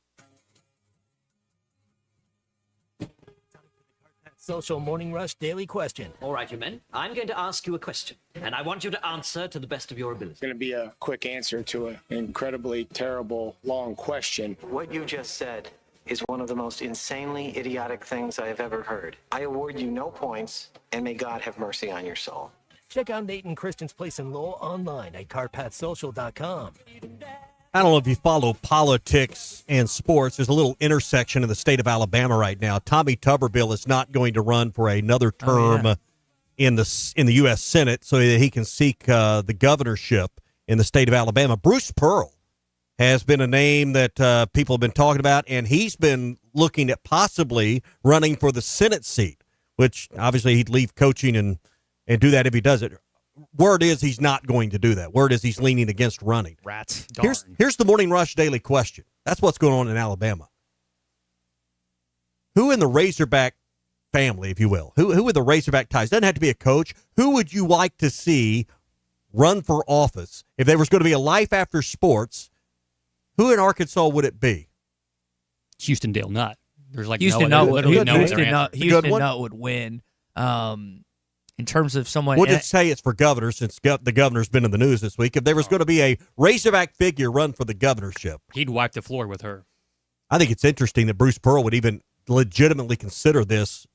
Social Morning Rush Daily Question. All right, you men. I'm going to ask you a question, and I want you to answer to the best of your ability. It's going to be a quick answer to an incredibly terrible, long question. What you just said is one of the most insanely idiotic things I have ever heard. I award you no points, and may God have mercy on your soul. Check out Nate and Christian's Place in Lowell online at carpathsocial.com. I don't know if you follow politics and sports. There's a little intersection in the state of Alabama right now. Tommy Tuberville is not going to run for another term in the U.S. Senate so that he can seek the governorship in the state of Alabama. Bruce Pearl has been a name that people have been talking about, and he's been looking at possibly running for the Senate seat, which obviously he'd leave coaching and do that if he does it. Word is he's not going to do that. Word is he's leaning against running. Rats. Here's the Morning Rush Daily Question. That's what's going on in Alabama. Who in the Razorback family, if you will, who with the Razorback ties, doesn't have to be a coach, who would you like to see run for office? If there was going to be a life after sports, who in Arkansas would it be? Houston Dale Nutt. There's like Houston Nutt would win. In terms of someone, we'll just say it's for governor since the governor's been in the news this week. If there was going to be a Razorback figure run for the governorship, he'd wipe the floor with her. I think it's interesting that Bruce Pearl would even legitimately consider this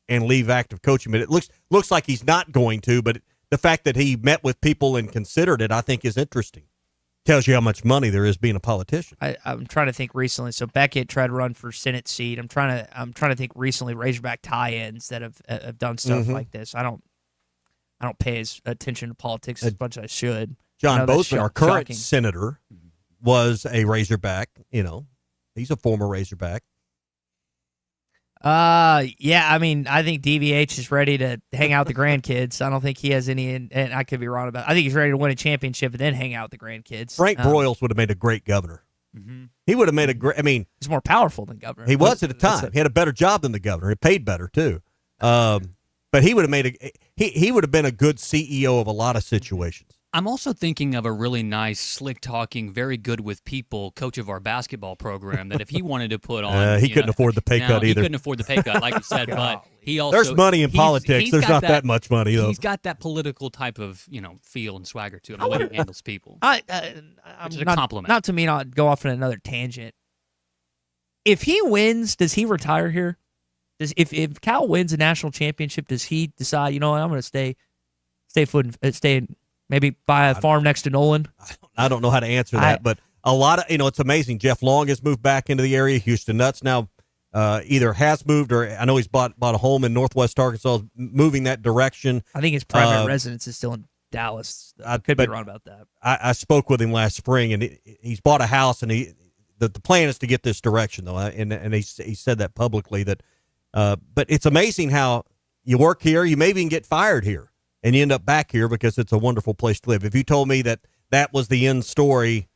and leave active coaching. But it looks like he's not going to. But the fact that he met with people and considered it, I think, is interesting. Tells you how much money there is being a politician. I'm trying to think recently. So Beckett tried to run for Senate seat. I'm trying to think recently Razorback tie-ins that have done stuff like this. I don't pay as attention to politics as much as I should. John Bozeman, our current senator, was a Razorback. You know, he's a former Razorback. Yeah, I mean, I think DVH is ready to hang out with the grandkids. I don't think he has any, and I could be wrong about it. I think he's ready to win a championship and then hang out with the grandkids. Frank Broyles would have made a great governor. Mm-hmm. He would have made a great, he's more powerful than governor. He was at the time. He had a better job than the governor. He paid better, too. But he would have he would have been a good CEO of a lot of situations. I'm also thinking of a really nice, slick-talking, very good with people coach of our basketball program that if he wanted to put on... he couldn't afford the pay cut either. He couldn't afford the pay cut, like you said, but he also... There's money in politics. There's not that much money, though. He's got that political type of, feel and swagger to him, the way he handles people. Which is a compliment. Not to me not go off on another tangent. If he wins, does he retire here? If Cal wins a national championship, does he decide, I'm going to stay maybe buy a farm next to Nolan? I don't know how to answer that, but a lot of, it's amazing. Jeff Long has moved back into the area. Houston Nutt's now either has moved or I know he's bought a home in Northwest Arkansas, moving that direction. I think his primary residence is still in Dallas. I could be wrong about that. I spoke with him last spring, and he's bought a house, and the plan is to get this direction, though, and he said that publicly. But it's amazing how you work here, you maybe even get fired here, and you end up back here because it's a wonderful place to live. If you told me that was the end story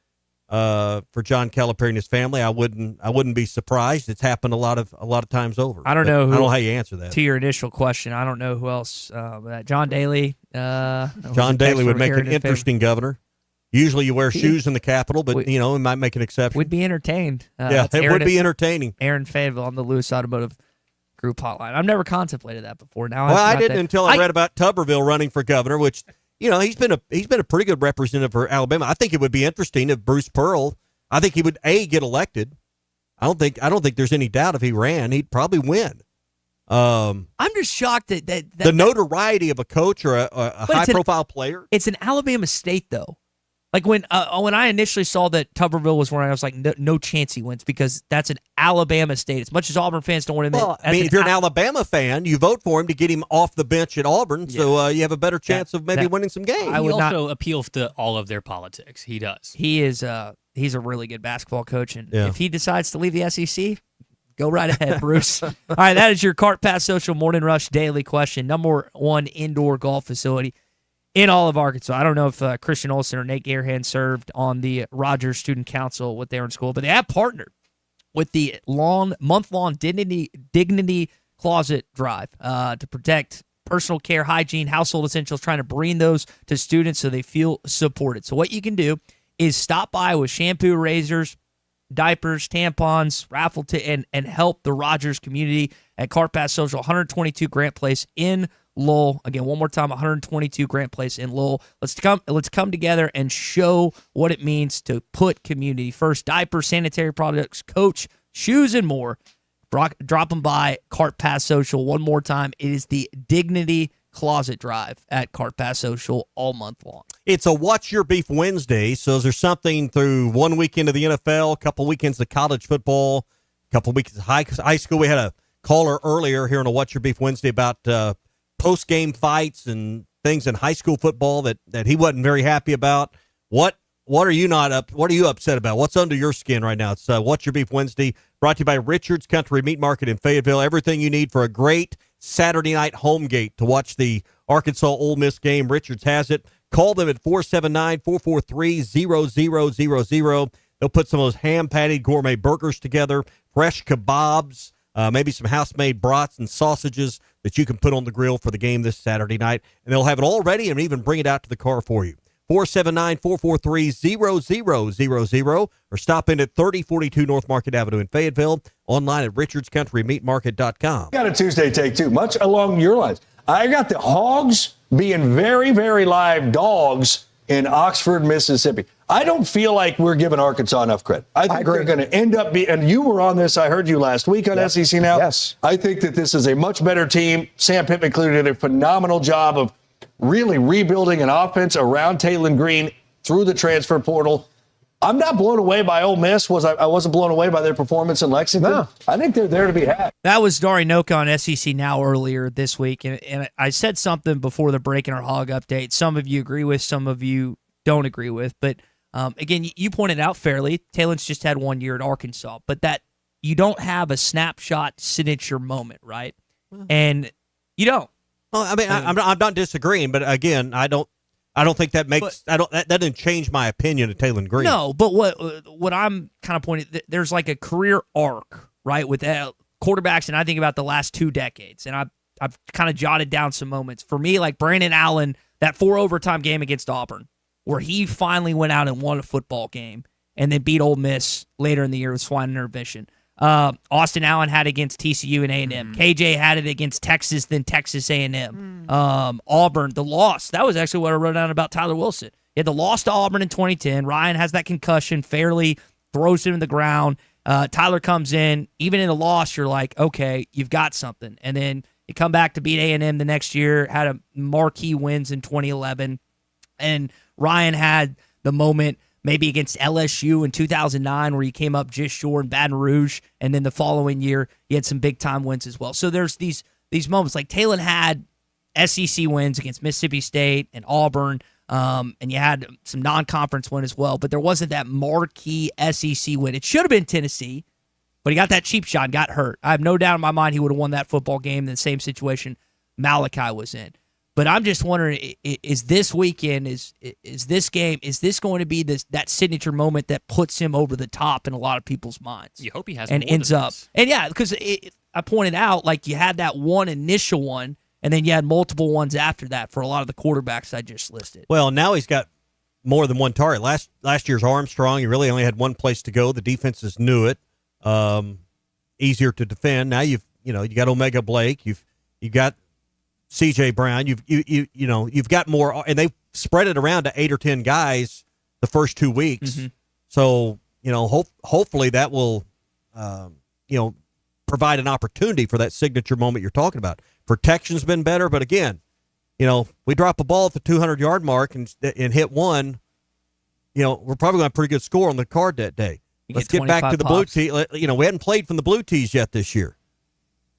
for John Calipari and his family, I wouldn't be surprised. It's happened a lot of times over. I don't know how you answer that. To your initial question, I don't know who else. John Daly. John Daly would make an interesting governor. Usually you wear shoes in the Capitol, but it might make an exception. We'd be entertained. It would be entertaining. Aaron Fayetteville on the Lewis Automotive Group hotline. I've never contemplated that before. Now, I didn't until I read about Tuberville running for governor, which he's been a pretty good representative for Alabama. I think it would be interesting if Bruce Pearl. I think he would get elected. I don't think there's any doubt if he ran, he'd probably win. I'm just shocked that the notoriety of a coach or a high-profile player. It's an Alabama State, though. Like when I initially saw that Tuberville was running, I was like, no chance he wins, because that's an Alabama State. As much as Auburn fans don't want to admit, well, I mean, if you're an Alabama fan, you vote for him to get him off the bench at Auburn, so you have a better chance of maybe winning some games. He also appeals to all of their politics. He does. He is. He's a really good basketball coach, and if he decides to leave the SEC, go right ahead, Bruce. All right, that is your Cart Pass Social Morning Rush Daily Question. Number 1 indoor golf facility in all of Arkansas. I don't know if Christian Olson or Nate Garehan served on the Rogers Student Council with their in school, but they have partnered with the month-long Dignity Closet Drive to protect personal care, hygiene, household essentials, trying to bring those to students so they feel supported. So what you can do is stop by with shampoo, razors, diapers, tampons, raffle and help the Rogers community at Cart Pass Social, 122 Grant Place in Lowell. Again, one more time, 122 Grant Place in Lowell. Let's come together and show what it means to put community first. Diapers, sanitary products, coach, shoes, and more. Drop them by Cart Pass Social one more time. It is the Dignity Closet Drive at Cart Pass Social all month long. It's a Watch Your Beef Wednesday, so is there something through one weekend of the NFL, a couple weekends of college football, a couple weekends of high school? We had a caller earlier here on a Watch Your Beef Wednesday about post-game fights and things in high school football that he wasn't very happy about. What are you upset about? What's under your skin right now? It's Watch Your Beef Wednesday, brought to you by Richards Country Meat Market in Fayetteville. Everything you need for a great Saturday night home gate to watch the Arkansas Ole Miss game. Richards has it. Call them at 479-443-0000. They'll put some of those ham-patted gourmet burgers together, fresh kebabs, maybe some house-made brats and sausages that you can put on the grill for the game this Saturday night. And they'll have it all ready and even bring it out to the car for you. 479-443-0000 or stop in at 3042 North Market Avenue in Fayetteville, online at richardscountrymeatmarket.com. Got a Tuesday take, too, much along your lines. I got the Hogs being very, very live dogs in Oxford, Mississippi. I don't feel like we're giving Arkansas enough credit. I think they're going to end up being, and you were on this, I heard you last week on SEC Now. Yes. I think that this is a much better team. Sam Pittman clearly did a phenomenal job of really rebuilding an offense around Taylon Green through the transfer portal. I'm not blown away by Ole Miss. I wasn't blown away by their performance in Lexington. No. I think they're there to be had. That was Dari Noka on SEC Now earlier this week, and I said something before the break in our Hog update. Some of you agree with, some of you don't agree with. But, again, you pointed out fairly, Taylon's just had 1 year at Arkansas, but that you don't have a snapshot signature moment, right? And you don't. Well, I mean, I'm not disagreeing, but again, I don't think that makes that doesn't change my opinion of Taylon Green. No, but what I'm kind of pointing, there's like a career arc, right, with quarterbacks, and I think about the last 2 decades, and I've kind of jotted down some moments for me, like Brandon Allen, that 4 overtime game against Auburn, where he finally went out and won a football game, and then beat Ole Miss later in the year with swine intervention. Austin Allen had it against TCU and A&M. KJ had it against Texas, then Texas A&M. Auburn, the loss. That was actually what I wrote down about Tyler Wilson. He had the loss to Auburn in 2010. Ryan has that concussion, fairly throws him to the ground. Tyler comes in. Even in the loss, you're like, okay, you've got something. And then you come back to beat A&M the next year, had a marquee wins in 2011. And Ryan had the moment maybe against LSU in 2009 where he came up just short in Baton Rouge, and then the following year he had some big-time wins as well. So there's these moments. Like Taylon had SEC wins against Mississippi State and Auburn, and you had some non-conference win as well, but there wasn't that marquee SEC win. It should have been Tennessee, but he got that cheap shot and got hurt. I have no doubt in my mind he would have won that football game in the same situation Malachi was in. But I'm just wondering, is this weekend, is this game, is this going to be that signature moment that puts him over the top in a lot of people's minds? You hope he has and more ends than up. this. And yeah, because I pointed out, like, you had that one initial one, and then you had multiple ones after that for a lot of the quarterbacks I just listed. Well, now he's got more than one target. Last year's Armstrong, he really only had one place to go. The defenses knew it. Easier to defend. Now you got Omega Blake. You've got C.J. Brown. You've got more, and they spread it around to 8 or 10 guys the first 2 weeks. Mm-hmm. So hopefully that will provide an opportunity for that signature moment you're talking about. Protection's been better, but again, we drop a ball at the 200-yard mark and hit one. We're probably going to have a pretty good score on the card that day. Let's get back to the blue tee. We hadn't played from the blue tees yet this year.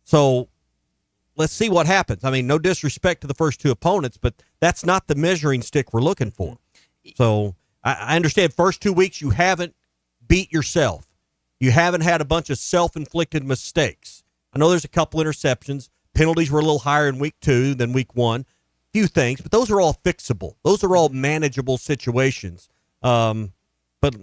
So let's see what happens. I mean, no disrespect to the first two opponents, but that's not the measuring stick we're looking for. So I understand first 2 weeks you haven't beat yourself. You haven't had a bunch of self-inflicted mistakes. I know there's a couple interceptions. Penalties were a little higher in week 2 than week 1. Few things, but those are all fixable. Those are all manageable situations. But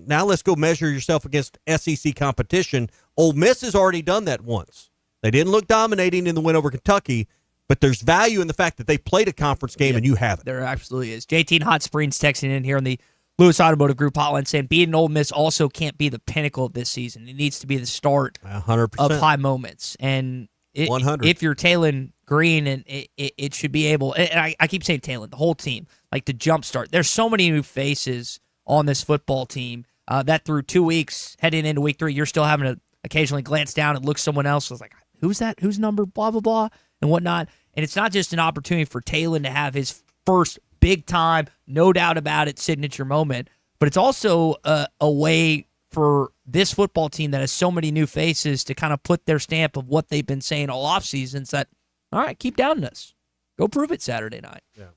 now let's go measure yourself against SEC competition. Ole Miss has already done that once. They didn't look dominating in the win over Kentucky, but there's value in the fact that they played a conference game and you haven't. There absolutely is. JT in Hot Springs texting in here on the Lewis Automotive Group hotline saying beating Ole Miss also can't be the pinnacle of this season. It needs to be the start 100% of high moments. And 100. If you're Talon Green, and it should be able, and I keep saying Talon, the whole team, like the jumpstart. There's so many new faces on this football team that through 2 weeks, heading into week 3, you're still having to occasionally glance down and look someone else. It's like, who's that? Whose number? Blah, blah, blah, and whatnot. And it's not just an opportunity for Talon to have his first big time, no doubt about it, signature moment, but it's also a way for this football team that has so many new faces to kind of put their stamp of what they've been saying all off seasons that, all right, keep doubting us. Go prove it Saturday night. Yeah.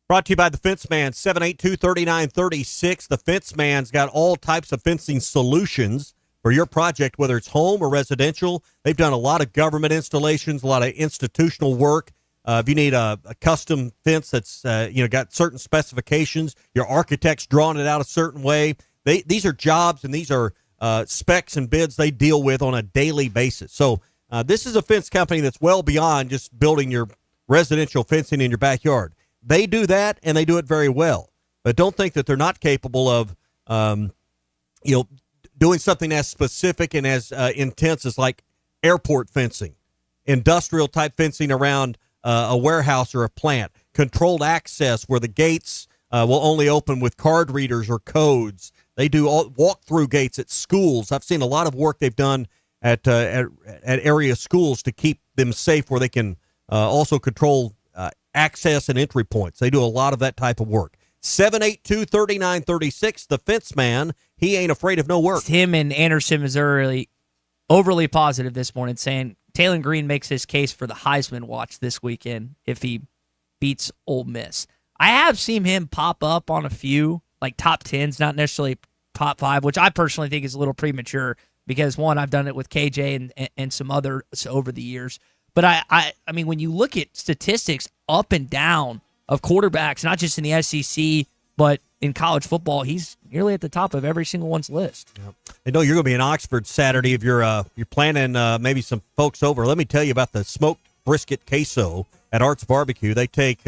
Brought to you by the Fence Man, 782-3936. The Fence Man's got all types of fencing solutions for your project, whether it's home or residential. They've done a lot of government installations, a lot of institutional work. If you need a custom fence that's got certain specifications, your architect's drawn it out a certain way. These are jobs and these are specs and bids they deal with on a daily basis. So this is a fence company that's well beyond just building your residential fencing in your backyard. They do that, and they do it very well. But don't think that they're not capable of, doing something as specific and as intense as like airport fencing, industrial type fencing around a warehouse or a plant, controlled access where the gates will only open with card readers or codes. They do walk-through gates at schools. I've seen a lot of work they've done at area schools to keep them safe, where they can also control access and entry points. They do a lot of that type of work. 782-3936, the Fence Man. He ain't afraid of no work. Tim in Anderson, Missouri, overly positive this morning, saying Talon Green makes his case for the Heisman watch this weekend if he beats Ole Miss. I have seen him pop up on a few, like top 10s, not necessarily top 5, which I personally think is a little premature because, one, I've done it with KJ and some others over the years. But I mean, when you look at statistics up and down of quarterbacks, not just in the SEC, but in college football, he's nearly at the top of every single one's list. Yep. I know you're going to be in Oxford Saturday if you're planning maybe some folks over. Let me tell you about the smoked brisket queso at Art's Barbecue. They take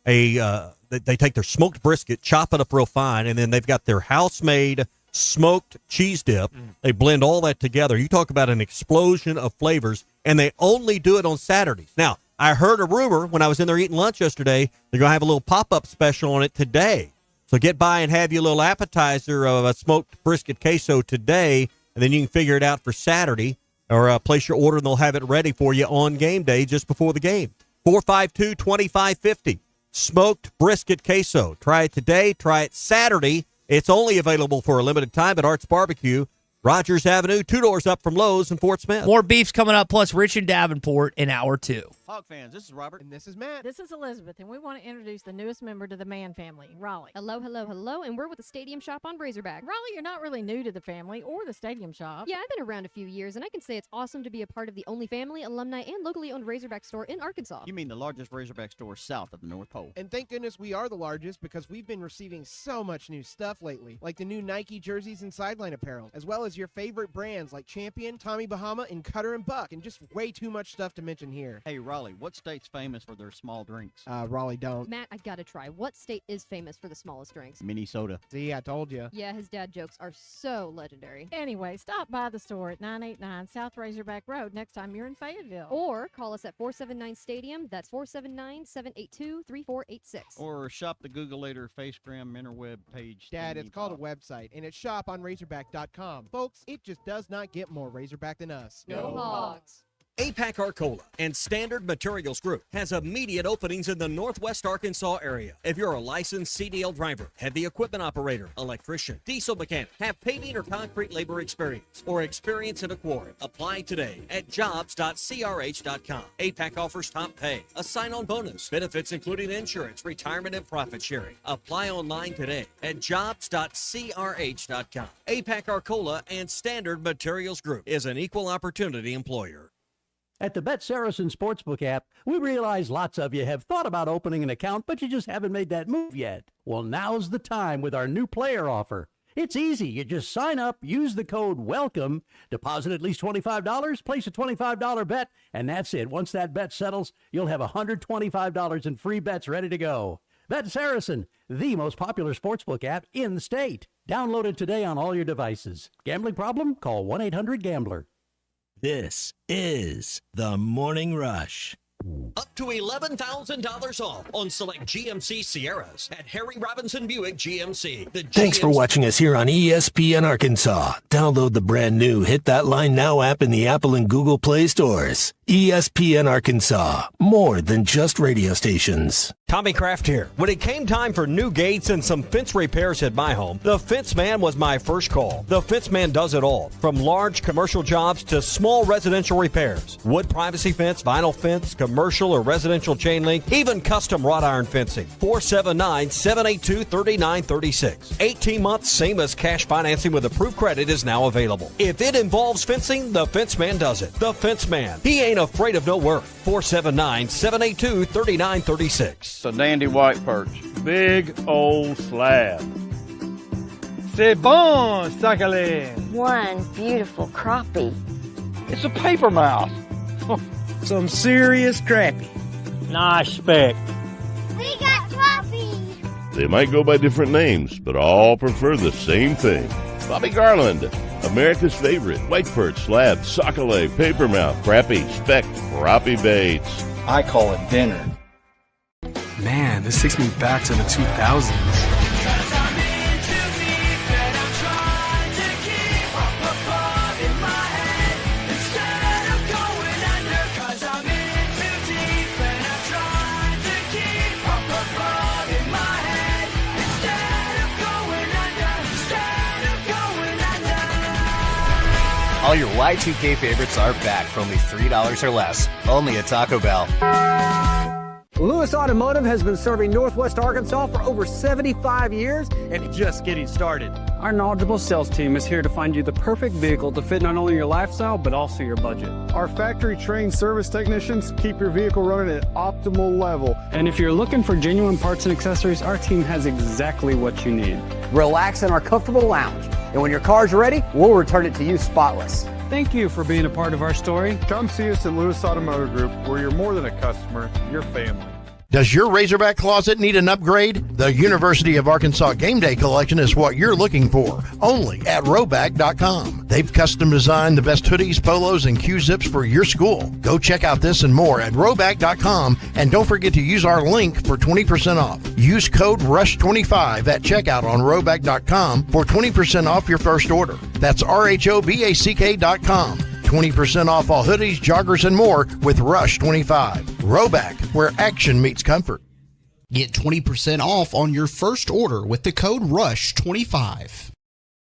they take their smoked brisket, chop it up real fine, and then they've got their house-made smoked cheese dip. They blend all that together. You talk about an explosion of flavors, and they only do it on Saturdays. Now, I heard a rumor when I was in there eating lunch yesterday, they're going to have a little pop-up special on it today. So get by and have you a little appetizer of a smoked brisket queso today, and then you can figure it out for Saturday, or place your order and they'll have it ready for you on game day just before the game. 452-2550. Smoked brisket queso. Try it today. Try it Saturday. It's only available for a limited time at Art's Barbecue, Rogers Avenue, 2 doors up from Lowe's in Fort Smith. More beefs coming up, plus Rich and Davenport in hour 2. Hog fans, this is Robert. And this is Matt. This is Elizabeth, and we want to introduce the newest member to the Mann family, Raleigh. Hello, hello, hello, and we're with the Stadium Shop on Razorback. Raleigh, you're not really new to the family or the Stadium Shop. Yeah, I've been around a few years, and I can say it's awesome to be a part of the only family, alumni, and locally owned Razorback store in Arkansas. You mean the largest Razorback store south of the North Pole. And thank goodness we are the largest because we've been receiving so much new stuff lately, like the new Nike jerseys and sideline apparel, as well as your favorite brands like Champion, Tommy Bahama, and Cutter and Buck, and just way too much stuff to mention here. Hey, Rob. Raleigh, what state's famous for their small drinks? Raleigh don't. Matt, I gotta try. What state is famous for the smallest drinks? Minnesota. See, I told you. Yeah, his dad jokes are so legendary. Anyway, stop by the store at 989 South Razorback Road next time you're in Fayetteville. Or call us at 479-STADIUM. That's 479-782-3486. Or shop the Googleator Facegram interweb page. Dad, it's called a website, and it's shoponrazorback.com. Folks, it just does not get more Razorback than us. Go Hogs! APAC Arcola and Standard Materials Group has immediate openings in the Northwest Arkansas area. If you're a licensed CDL driver, heavy equipment operator, electrician, diesel mechanic, have paving or concrete labor experience, or experience in a quarry, apply today at jobs.crh.com. APAC offers top pay, a sign-on bonus, benefits including insurance, retirement, and profit sharing. Apply online today at jobs.crh.com. APAC Arcola and Standard Materials Group is an equal opportunity employer. At the Bet Saracen Sportsbook app, we realize lots of you have thought about opening an account, but you just haven't made that move yet. Well, now's the time with our new player offer. It's easy. You just sign up, use the code WELCOME, deposit at least $25, place a $25 bet, and that's it. Once that bet settles, you'll have $125 in free bets ready to go. Bet Saracen, the most popular sportsbook app in the state. Download it today on all your devices. Gambling problem? Call 1-800-GAMBLER. This is the Morning Rush. Up to $11,000 off on select GMC Sierras at Harry Robinson Buick GMC. Thanks for watching us here on ESPN Arkansas. Download the brand new Hit That Line Now app in the Apple and Google Play stores. ESPN Arkansas, more than just radio stations. Tommy Kraft here. When it came time for new gates and some fence repairs at my home, the Fence Man was my first call. The Fence Man does it all, from large commercial jobs to small residential repairs. Wood privacy fence, vinyl fence, commercial or residential chain link, even custom wrought iron fencing. 479-782-3936. 18 months, same as cash financing with approved credit is now available. If it involves fencing, the Fence Man does it. The Fence Man. He ain't afraid of no work. 479-782-3936. It's a dandy white perch. Big old slab. C'est bon, sacalé. One beautiful crappie. It's a paper mouse. Some serious crappie. Nice speck. We got crappie. They might go by different names, but all prefer the same thing. Bobby Garland, America's favorite white perch, slab, sockeye, papermouth, crappie, speck, crappie baits. I call it dinner. Man, this takes me back to the 2000s. All your Y2K favorites are back for only $3 or less. Only at Taco Bell. Lewis Automotive has been serving Northwest Arkansas for over 75 years and just getting started. Our knowledgeable sales team is here to find you the perfect vehicle to fit not only your lifestyle, but also your budget. Our factory-trained service technicians keep your vehicle running at optimal level. And if you're looking for genuine parts and accessories, our team has exactly what you need. Relax in our comfortable lounge. And when your car's ready, we'll return it to you spotless. Thank you for being a part of our story. Come see us at Lewis Automotive Group, where you're more than a customer, you're family. Does your Razorback closet need an upgrade? The University of Arkansas Game Day Collection is what you're looking for, only at Roback.com. They've custom designed the best hoodies, polos, and Q-zips for your school. Go check out this and more at Roback.com, and don't forget to use our link for 20% off. Use code RUSH25 at checkout on Roback.com for 20% off your first order. That's RHOBACK.com. 20% off all hoodies, joggers, and more with Rush 25. Roback, where action meets comfort. Get 20% off on your first order with the code RUSH25.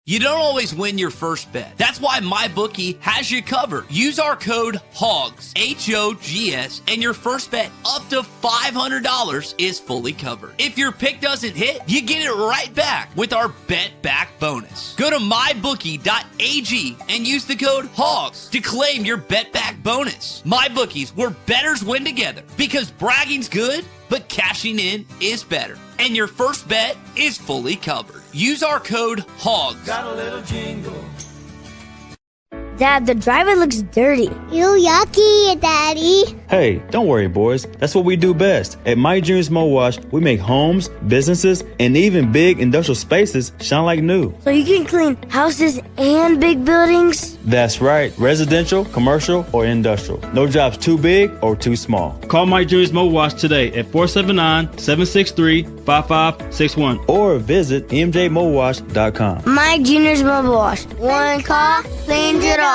You don't always win your first bet. That's why MyBookie has you covered. Use our code HOGS, H-O-G-S, and your first bet up to $500 is fully covered. If your pick doesn't hit, you get it right back with our Bet Back bonus. Go to mybookie.ag and use the code HOGS to claim your Bet Back bonus. MyBookie's, where bettors win together, because bragging's good, but cashing in is better. And your first bet is fully covered. Use our code HOGS. Got a little jingle. Dad, the driver looks dirty. You yucky, Daddy. Hey, don't worry, boys. That's what we do best. At Mike Jr.'s Mo Wash, we make homes, businesses, and even big industrial spaces shine like new. So you can clean houses and big buildings? That's right. Residential, commercial, or industrial. No job's too big or too small. Call Mike Jr.'s Mo Wash today at 479-763-5561 or visit mjmowash.com. Mike Jr.'s Mobile Wash. One call cleans it all.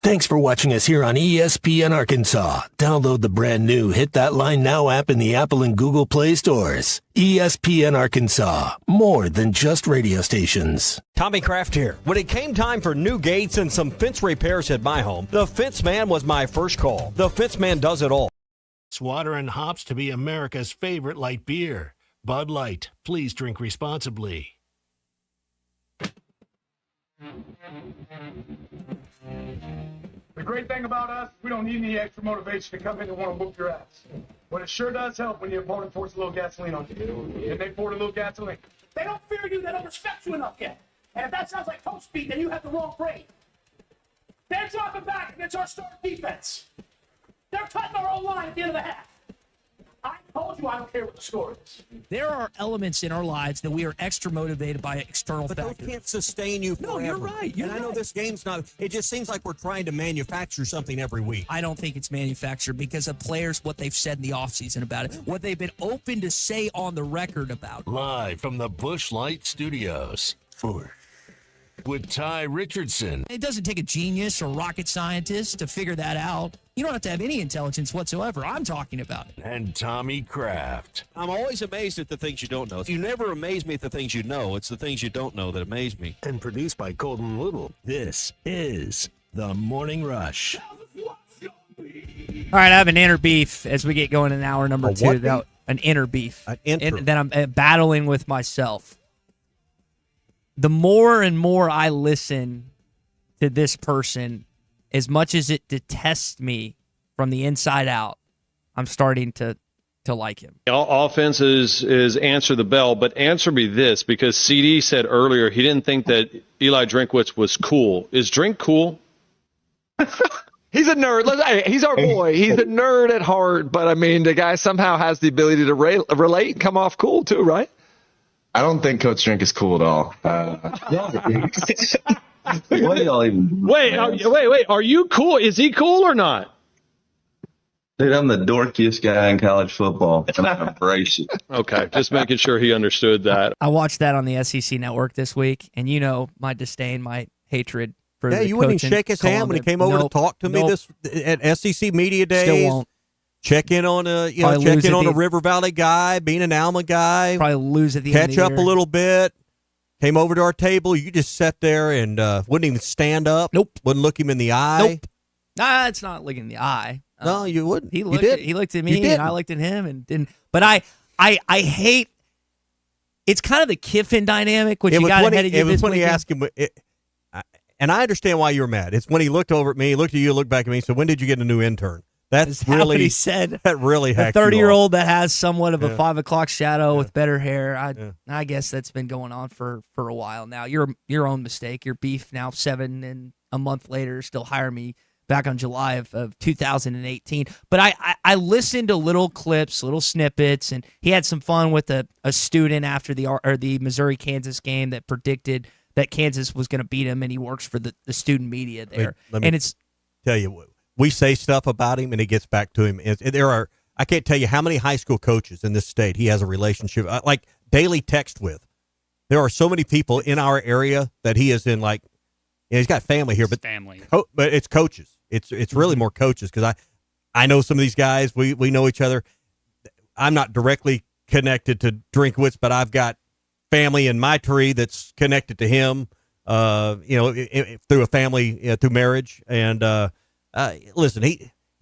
Thanks for watching us here on ESPN Arkansas. Download the brand new Hit That Line Now app in the Apple and Google Play stores. ESPN Arkansas, more than just radio stations. Tommy Kraft here. When it came time for new gates and some fence repairs at my home, the Fence Man was my first call. The Fence Man does it all. Water and hops to be America's favorite light beer. Bud Light. Please drink responsibly. The great thing about us, we don't need any extra motivation to come in and want to whoop your ass. But it sure does help when your opponent pours a little gasoline on you. And they poured a little gasoline. They don't fear you, they don't respect you enough yet. And if that sounds like coach speak, then you have the wrong brain. They're dropping back against our starting defense. They're cutting our own line at the end of the half. I told you I don't care what the score is. There are elements in our lives that we are extra motivated by external But factors. those can't sustain you forever. No, you're right. I know this game's not, it just seems like we're trying to manufacture something every week. I don't think it's manufactured because of players, what they've said in the offseason about it, what they've been open to say on the record about it. Live from the Busch Light Studios. With Ty Richardson. It doesn't take a genius or rocket scientist to figure that out. You don't have to have any intelligence whatsoever. I'm talking about it. And Tommy Kraft. I'm always amazed at the things you don't know. You never amaze me at the things you know. It's the things you don't know that amaze me. And produced by Colton Little. This is The Morning Rush. All right, I have an inner beef as we get going in hour number two. An inner beef. And then I'm battling with myself. The more and more I listen to this person, as much as it detests me from the inside out, I'm starting to like him. Offense is answer the bell, but answer me this, because CD said earlier he didn't think that Eli Drinkwitz was cool. Is Drink cool? He's a nerd. He's our boy. He's a nerd at heart, but I mean, the guy somehow has the ability to relate and come off cool too, right? I don't think Coach Drink is cool at all. Wait. Are you cool? Is he cool or not? Dude, I'm the dorkiest guy in college football, and I embrace it. Okay, just making sure he understood that. I watched that on the SEC Network this week, and you know my disdain, my hatred for the you wouldn't even shake his hand when he came over to talk to me this at SEC Media Days. Still won't. Check in on a River Valley guy, being an Alma guy. Probably lose at the end of the year. Catch up a little bit. Came over to our table. You just sat there and wouldn't even stand up. Nope. Wouldn't look him in the eye. Nope. Nah, it's not looking in the eye. No, you wouldn't. He looked at me and I looked at him and didn't. But I hate. It's kind of the Kiffin dynamic, which you got ahead of you. It was when he asked him, and I understand why you were mad. It's when he looked over at me, looked at you, looked back at me. So when did you get a new intern? That's really what he said. That really a 30-year-old that has somewhat of a 5 o'clock shadow with better hair. I guess that's been going on for a while now. Your own mistake. Your beef now 7 and a month later still hire me back on July of 2018. But I listened to little clips, little snippets, and he had some fun with a student after the Missouri-Kansas game that predicted that Kansas was going to beat him, and he works for the student media there. Let me tell you what. We say stuff about him, and it gets back to him. I can't tell you how many high school coaches in this state he has a relationship, like daily text with. There are so many people in our area that he is in, like, he's got family here, but but it's coaches. It's really more coaches, because I know some of these guys. We know each other. I'm not directly connected to Drinkwitz, but I've got family in my tree that's connected to him. Through a family, through marriage, and. Listen,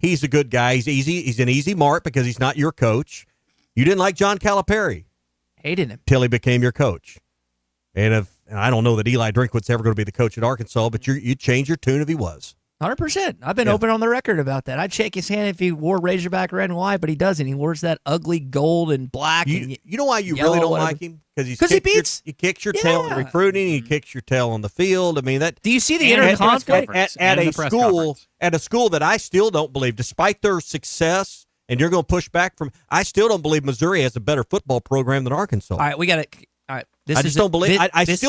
he's a good guy. He's easy. He's an easy mark because he's not your coach. You didn't like John Calipari. Hated him. Till he became your coach. And I don't know that Eli Drinkwitz ever going to be the coach at Arkansas, but you'd change your tune if he was. 100%. I've been open on the record about that. I'd shake his hand if he wore Razorback red and white, but he doesn't. He wears that ugly gold and black. You know why you really don't like him? Because he beats. He kicks your tail in recruiting. He kicks your tail on the field. I mean that. Do you see the inner conflict at a school that I still don't believe, despite their success, and you're going to push back from? I still don't believe Missouri has a better football program than Arkansas. All right, we got it. All right, I still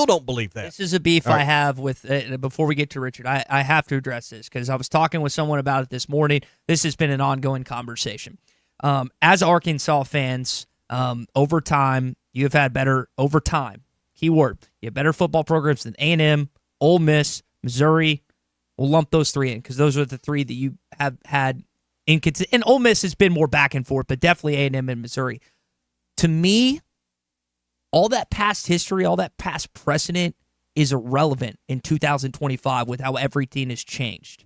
don't believe that. This is a beef I have with. Before we get to Richard, I have to address this because I was talking with someone about it this morning. This has been an ongoing conversation. As Arkansas fans, over time, you have had better over time. Keyword: you have better football programs than A&M, Ole Miss, Missouri. We'll lump those three in because those are the three that you have had inconsistent. And Ole Miss has been more back and forth, but definitely A&M and Missouri. To me, all that past history, all that past precedent is irrelevant in 2025 with how everything has changed.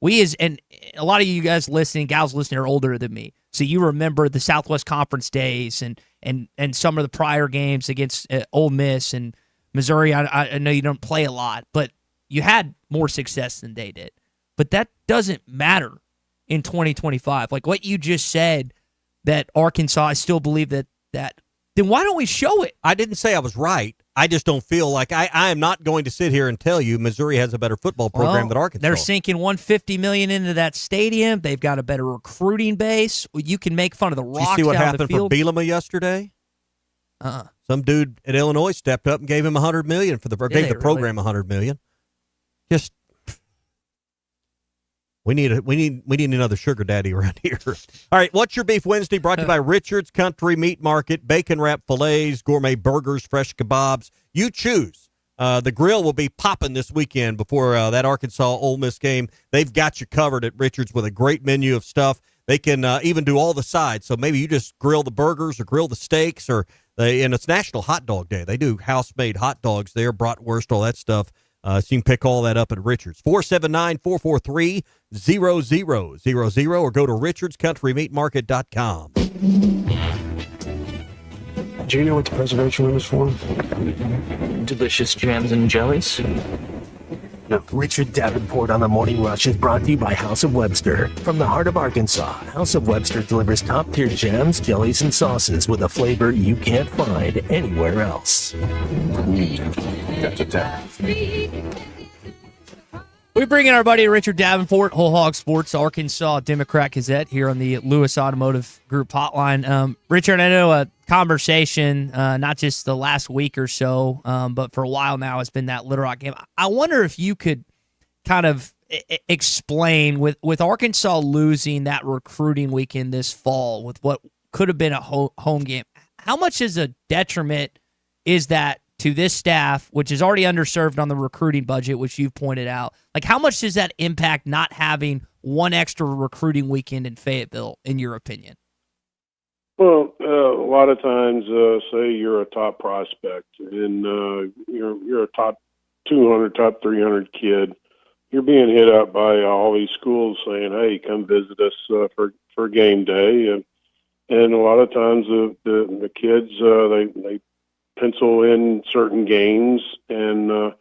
And a lot of you guys listening, gals listening, are older than me. So you remember the Southwest Conference days and some of the prior games against Ole Miss and Missouri. I know you don't play a lot, but you had more success than they did. But that doesn't matter in 2025. Like what you just said, that Arkansas, I still believe that then why don't we show it? I didn't say I was right. I just don't feel like I am not going to sit here and tell you Missouri has a better football program than Arkansas. They're sinking $150 million into that stadium. They've got a better recruiting base. You can make fun of the rocks down the field. Did you see what happened for Bielema yesterday? Some dude at Illinois stepped up and gave him $100 million gave the program $100 million. Just we need another sugar daddy around here. All right, What's Your Beef Wednesday brought to you by Richard's Country Meat Market, bacon wrap fillets, gourmet burgers, fresh kebabs. You choose. The grill will be popping this weekend before that Arkansas Ole Miss game. They've got you covered at Richard's with a great menu of stuff. They can even do all the sides. So maybe you just grill the burgers or grill the steaks, and it's National Hot Dog Day. They do house-made hot dogs there, bratwurst, all that stuff. So you can pick all that up at Richard's. 479-443-0000 or go to richardscountrymeatmarket.com. Do you know what the preservation room is for? Delicious jams and jellies? No. Richard Davenport on the Morning Rush is brought to you by House of Webster. From the heart of Arkansas, House of Webster delivers top-tier jams, jellies, and sauces with a flavor you can't find anywhere else. That's a tap. We bring in our buddy Richard Davenport, Whole Hog Sports, Arkansas Democrat Gazette, here on the Lewis Automotive Group hotline. Richard, I know a conversation, not just the last week or so, but for a while now, has been that Little Rock game. I wonder if you could kind of explain, with Arkansas losing that recruiting weekend this fall, with what could have been a home game, how much is a detriment is that to this staff, which is already underserved on the recruiting budget, which you've pointed out? Like, how much does that impact not having one extra recruiting weekend in Fayetteville, in your opinion? Well, a lot of times, say you're a top prospect and you're a top 200, top 300 kid. You're being hit up by all these schools saying, "Hey, come visit us for game day," and a lot of times the kids they pencil in certain games, and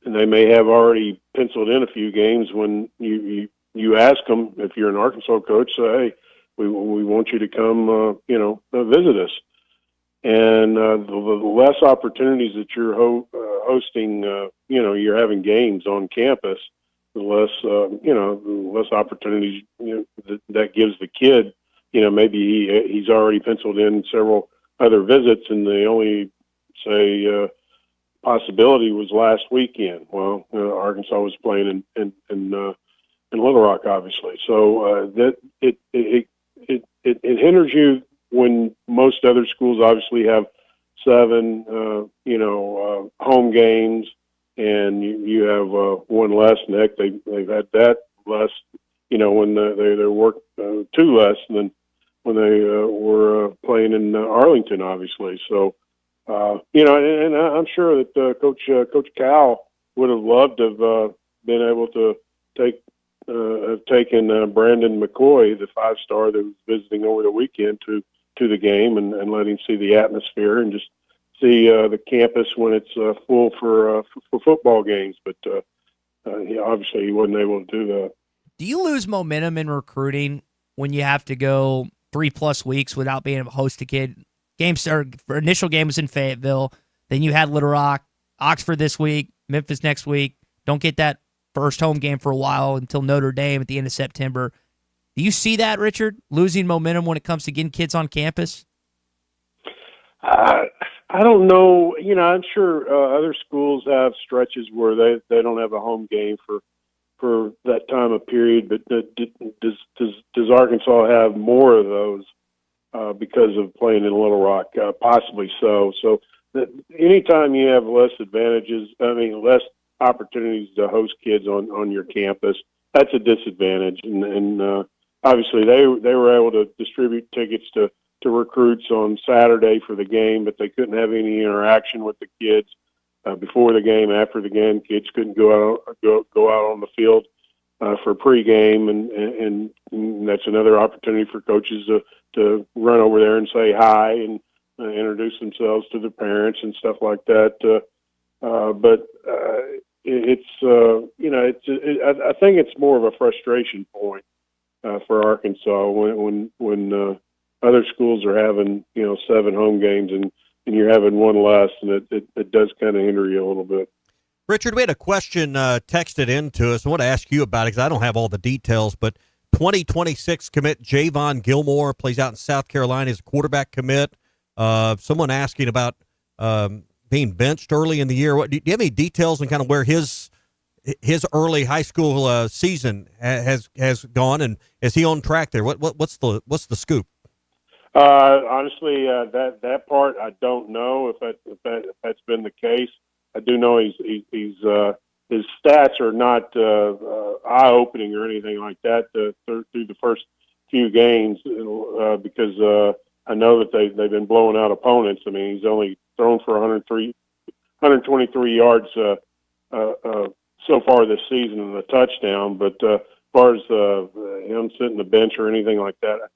they may have already penciled in a few games when you ask them, if you're an Arkansas coach, say, "Hey, we want you to come, visit us." And the less opportunities that you're hosting, you're having games on campus, the less opportunities that gives the kid. Maybe he's already penciled in several other visits, and the only possibility was last weekend. Well, Arkansas was playing in Little Rock, obviously, so that it hinders you when most other schools obviously have 7 home games, and you have one less. And heck, they've had that less, when they work 2 less than when they were playing in Arlington, obviously. So, and I'm sure that Coach Cal would have loved to have been able to have taken Brandon McCoy, the 5-star that was visiting over the weekend, to the game and let him see the atmosphere and just see the campus when it's full for football games. But Obviously he wasn't able to do that. Do you lose momentum in recruiting when you have to go 3+ weeks without being able to host a kid? Initial game was in Fayetteville. Then you had Little Rock, Oxford this week, Memphis next week. Don't get that first home game for a while until Notre Dame at the end of September. Do you see that, Richard, losing momentum when it comes to getting kids on campus? I don't know. I'm sure other schools have stretches where they don't have a home game for that time of period, but does Arkansas have more of those because of playing in Little Rock? Possibly so. So anytime you have less opportunities to host kids on your campus, that's a disadvantage. And obviously they were able to distribute tickets to recruits on Saturday for the game, but they couldn't have any interaction with the kids before the game, after the game. Kids couldn't go out on the field for pregame, and that's another opportunity for coaches to run over there and say hi and introduce themselves to their parents and stuff like that. But I think it's more of a frustration point for Arkansas when other schools are having 7 home games and you're having one less, and it does kind of hinder you a little bit. Richard, we had a question texted in to us. I want to ask you about it because I don't have all the details, but 2026 commit Javon Gilmore plays out in South Carolina as a quarterback commit. Someone asking about being benched early in the year. Do you have any details on kind of where his early high school season has gone, and is he on track there? What's the scoop? Honestly, that part I don't know if that's been the case. I do know he's his stats are not eye opening or anything like that through the first few games because I know that they've been blowing out opponents. I mean, he's only thrown for 123 yards so far this season and a touchdown. But as far as him sitting the bench or anything like that,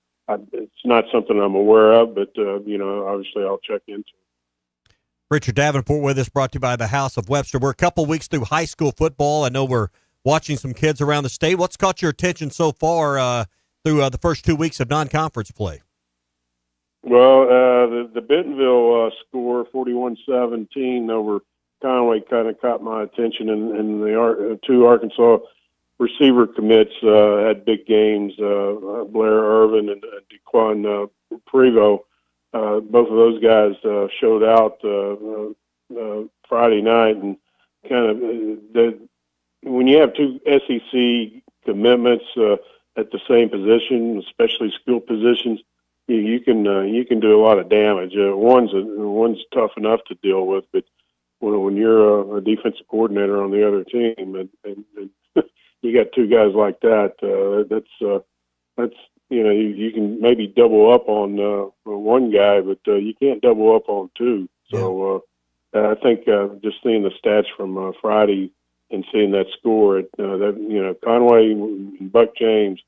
it's not something I'm aware of. But obviously I'll check into it. Richard Davenport with us, brought to you by the House of Webster. We're a couple weeks through high school football. I know we're watching some kids around the state. What's caught your attention so far through the first 2 weeks of non-conference play? Well, the Bentonville score, 41-17 over Conway, kind of caught my attention, and the 2 Arkansas receiver commits had big games. Blair Irvin and DeQuan Prevo. Both of those guys showed out Friday night, and kind of when you have 2 SEC commitments at the same position, especially skill positions, you can do a lot of damage. One's tough enough to deal with, but when you're a defensive coordinator on the other team, and you got 2 guys like that, that's you can maybe double up on one guy, but you can't double up on 2. So I think just seeing the stats from Friday and seeing that score, Conway and Buck James,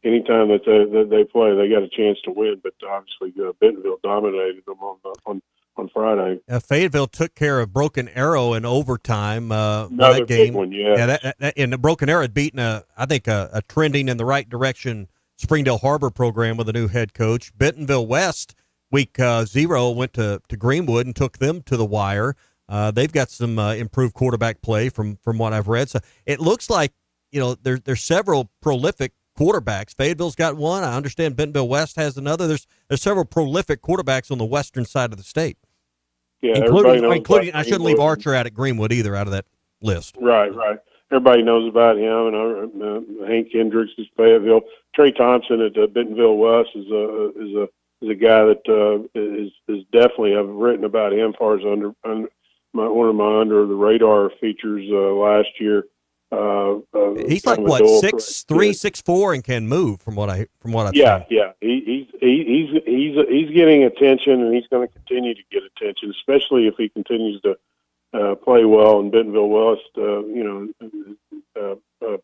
anytime that they play, they got a chance to win. But obviously Bentonville dominated them on Friday. Fayetteville took care of Broken Arrow in overtime. Another game. Big one, yeah. And the Broken Arrow had beaten a trending in the right direction Springdale Harbor program with a new head coach. Bentonville West, week 0, went to Greenwood and took them to the wire. They've got some improved quarterback play from what I've read. So it looks like there's several prolific quarterbacks. Fayetteville's got one. I understand Bentonville West has another. There's several prolific quarterbacks on the western side of the state. Yeah, including I shouldn't leave Archer out at Greenwood either out of that list. Right. Everybody knows about him, and Hank Hendricks is Fayetteville. Trey Thompson at Bentonville West is a guy that is definitely, I've written about him as far as one of my under the radar features last year. He's like what 6'3", 6'4", and can move from what I've seen. Yeah. He's getting attention, and he's going to continue to get attention, especially if he continues to play well. And Bentonville West,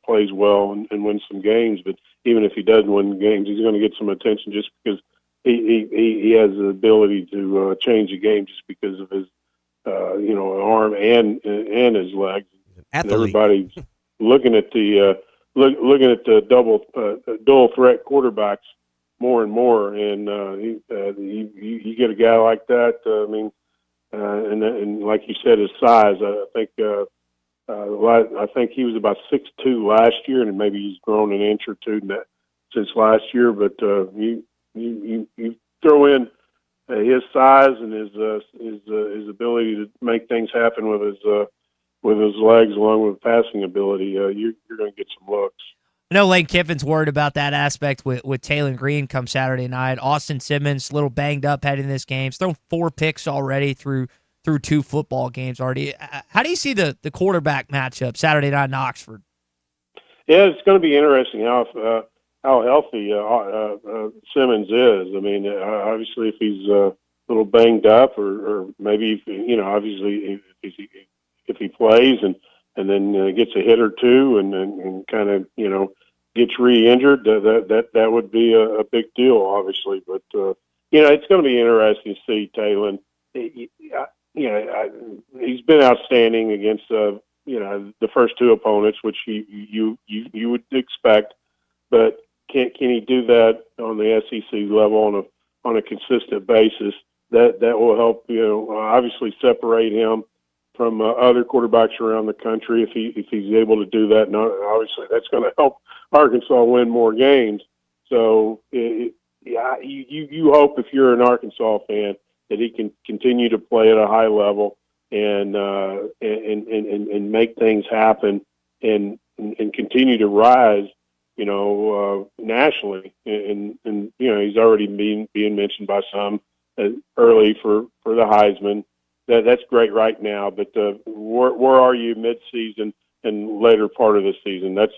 plays well and wins some games. But even if he doesn't win games, he's going to get some attention just because he has the ability to change the game just because of his arm and his legs. Athlete. looking at the looking at the dual threat quarterbacks more and more, and you get a guy like that. I mean, and like you said, his size. I think he was about 6'2" last year, and maybe he's grown an inch or two since last year. But you throw in his size and his ability to make things happen with his legs, along with passing ability, you're going to get some looks. I know Lane Kiffin's worried about that aspect with Taylor Green come Saturday night. Austin Simmons, a little banged up heading this game. He's thrown 4 picks already through 2 football games already. How do you see the quarterback matchup Saturday night in Oxford? Yeah, it's going to be interesting how healthy Simmons is. I mean, obviously, if he's a little banged up, or maybe obviously if he plays and then gets a hit or two and kind of gets re-injured, that would be a big deal, obviously. But it's going to be interesting to see Taylor. He's been outstanding against the first 2 opponents, which you would expect, but can he do that on the SEC level on a consistent basis? That will help obviously separate him from other quarterbacks around the country if he's able to do that. And obviously that's going to help Arkansas win more games. So you hope, if you're an Arkansas fan, that he can continue to play at a high level and make things happen and continue to rise, nationally. And he's already being mentioned by some early for the Heisman. That's great right now, but where are you mid-season and later part of the season? That's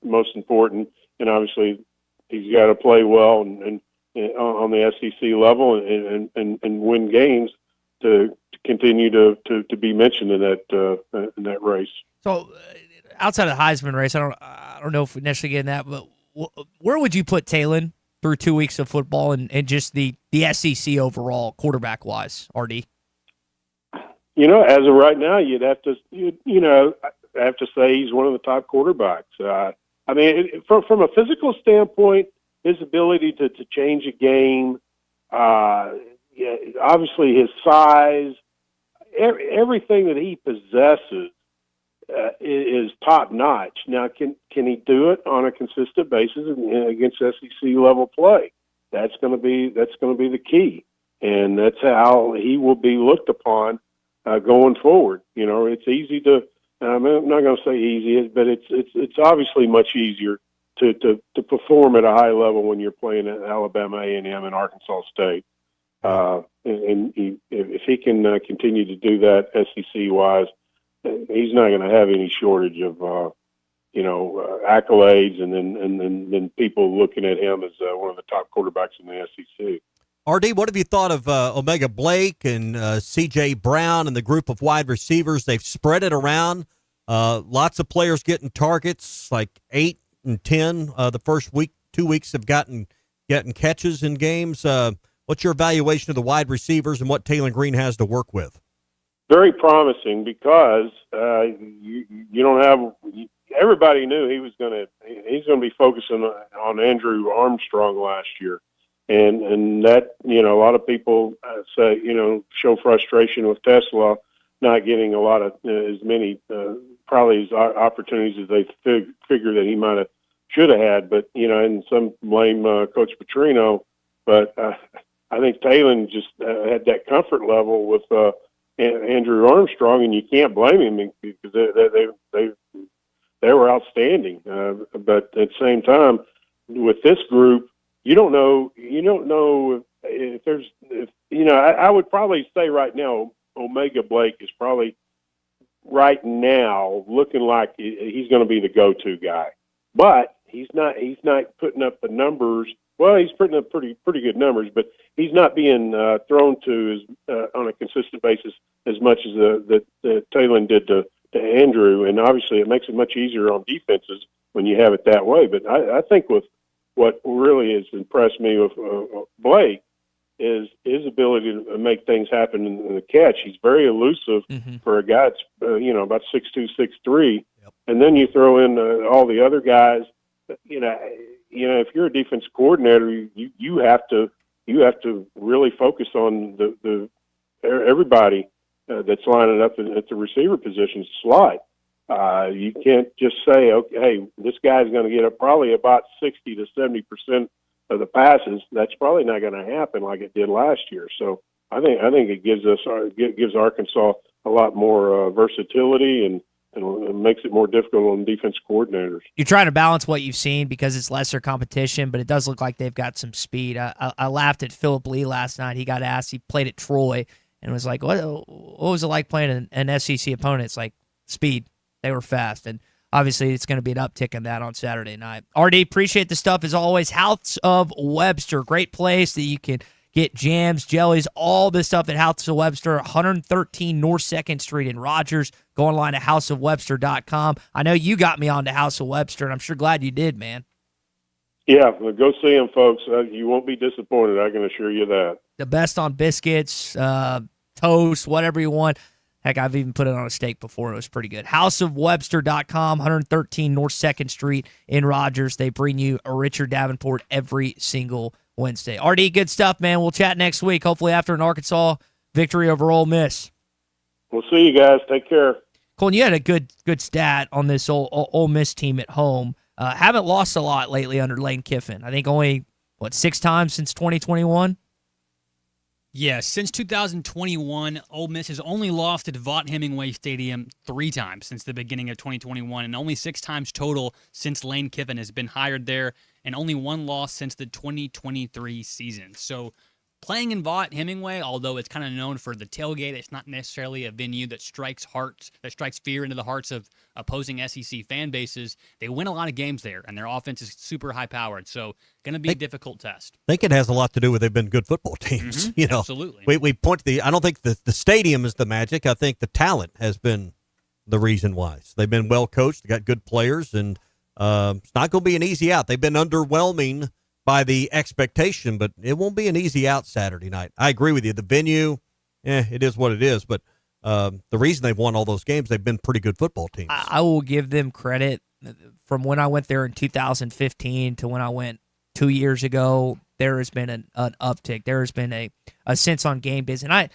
most important. And obviously, he's got to play well and on the SEC level and win games to continue to be mentioned in that race. So, outside of the Heisman race, I don't know if we necessarily get in that, but where would you put Taylor through 2 weeks of football and just the SEC overall, quarterback wise, RD? As of right now, you'd have to have to say he's one of the top quarterbacks. I mean, from a physical standpoint, his ability to change a game, obviously his size, everything that he possesses is top notch. Now, can he do it on a consistent basis against SEC level play? That's going to be the key, and that's how he will be looked upon going forward. It's easy to. I'm not going to say easy, but it's obviously much easier to perform at a high level when you're playing at Alabama, A&M, and Arkansas State. If he can continue to do that SEC-wise, he's not going to have any shortage of accolades and then people looking at him as one of the top quarterbacks in the SEC. RD, what have you thought of Omega Blake and C.J. Brown and the group of wide receivers? They've spread it around. Lots of players getting targets, like 8 and 10. The first 2 weeks have gotten catches in games. What's your evaluation of the wide receivers and what Taylor Green has to work with? Very promising, because you don't have. Everybody knew he's going to be focusing on Andrew Armstrong last year. And that, a lot of people say, show frustration with Tesla not getting a lot of as many probably as opportunities as they figure that he should have had. But and some blame Coach Petrino. But I think Taylor just had that comfort level with Andrew Armstrong, and you can't blame him because they were outstanding. But at the same time, with this group, you don't know if there's, I would probably say right now, Omega Blake is probably right now looking like he's going to be the go-to guy, but he's not putting up the numbers. Well, he's putting up pretty good numbers, but he's not being thrown to on a consistent basis as much as that Taylor did to Andrew, and obviously it makes it much easier on defenses when you have it that way. But I think with what really has impressed me with Blake is his ability to make things happen in the catch. He's very elusive for a guy that's about 6'2", 6'3", and then you throw in all the other guys. If you're a defense coordinator, you have to really focus on the everybody that's lining up at the receiver position slot. You can't just say, okay, hey, this guy's going to get probably about 60 to 70% of the passes. That's probably not going to happen like it did last year. So I think it gives Arkansas a lot more versatility and makes it more difficult on defense coordinators. You're trying to balance what you've seen because it's lesser competition, but it does look like they've got some speed. I laughed at Philip Lee last night. He got asked, he played at Troy, and was like, what was it like playing an SEC opponent? It's like speed. They were fast, and obviously it's going to be an uptick in that on Saturday night. RD, appreciate the stuff as always. House of Webster, great place that you can get jams, jellies, all this stuff at House of Webster, 113 North 2nd Street in Rogers. Go online to houseofwebster.com. I know you got me on to House of Webster, and I'm sure glad you did, man. Yeah, well, go see them, folks. You won't be disappointed, I can assure you that. The best on biscuits, toast, whatever you want. Heck, I've even put it on a steak before. It was pretty good. Houseofwebster.com, 113 North 2nd Street in Rogers. They bring you a Richard Davenport every single Wednesday. RD, good stuff, man. We'll chat next week, hopefully after an Arkansas victory over Ole Miss. We'll see you guys. Take care. Colin, you had a good stat on this Ole Miss team at home. Haven't lost a lot lately under Lane Kiffin. I think only, 6 times since 2021? Yeah, since 2021, Ole Miss has only lost at Vaught-Hemingway Stadium 3 times since the beginning of 2021, and only 6 times total since Lane Kiffin has been hired there, and only 1 loss since the 2023 season. So playing in Vaught-Hemingway, although it's kind of known for the tailgate, it's not necessarily a venue that strikes fear into the hearts of opposing SEC fan bases. They win a lot of games there, and their offense is super high-powered, so going to be a difficult test. I think it has a lot to do with they've been good football teams. Absolutely. We point to I don't think the stadium is the magic. I think the talent has been the reason why. So they've been well coached. They got good players, and it's not going to be an easy out. They've been underwhelming by the expectation, but it won't be an easy out Saturday night. I agree with you. The venue, it is what it is, but the reason they've won all those games, they've been pretty good football teams. I will give them credit. From when I went there in 2015 to when I went 2 years ago, there has been an uptick. There has been a sense on game days, and I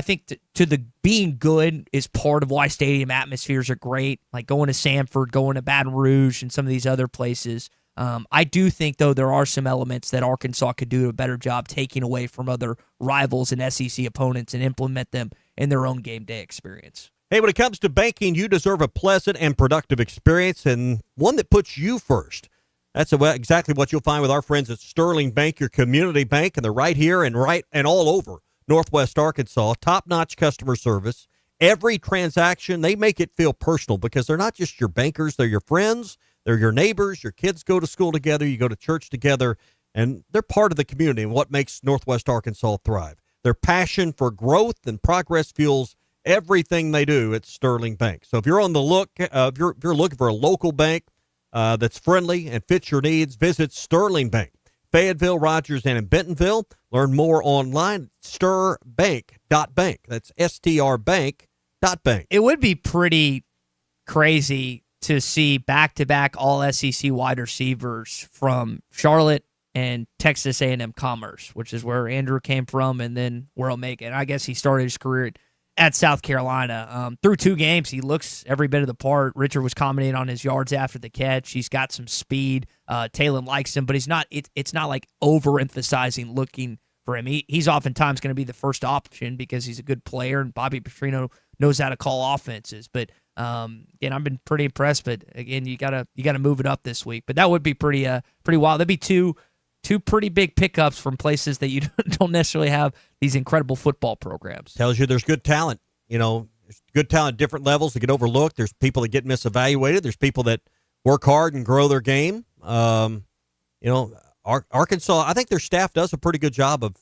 think to the being good is part of why stadium atmospheres are great, like going to Sanford, going to Baton Rouge, and some of these other places. I do think, though, there are some elements that Arkansas could do a better job taking away from other rivals and SEC opponents and implement them in their own game day experience. Hey, when it comes to banking, you deserve a pleasant and productive experience and one that puts you first. That's exactly what you'll find with our friends at Sterling Bank, your community bank, and they're right here and all over Northwest Arkansas. Top-notch customer service. Every transaction, they make it feel personal because they're not just your bankers, they're your friends. They're your neighbors. Your kids go to school together. You go to church together, and they're part of the community and what makes Northwest Arkansas thrive. Their passion for growth and progress fuels everything they do at Sterling Bank. So if you're on the look, if you're looking for a local bank that's friendly and fits your needs, visit Sterling Bank, Fayetteville, Rogers, and in Bentonville. Learn more online at stirbank.bank. That's strbank.bank. It would be pretty crazy to see back-to-back all-SEC wide receivers from Charlotte and Texas A&M Commerce, which is where Andrew came from and then where Omega. And I guess he started his career at South Carolina. Through 2 games, he looks every bit of the part. Richard was commenting on his yards after the catch. He's got some speed. Talon likes him, but he's not. It's not like overemphasizing looking for him. He's oftentimes going to be the first option because he's a good player, and Bobby Petrino knows how to call offenses. But again, I've been pretty impressed. But again, you gotta move it up this week. But that would be pretty wild. That'd be two pretty big pickups from places that you don't necessarily have these incredible football programs. Tells you there's good talent. There's good talent at different levels that get overlooked. There's people that get misevaluated. There's people that work hard and grow their game. Arkansas, I think their staff does a pretty good job of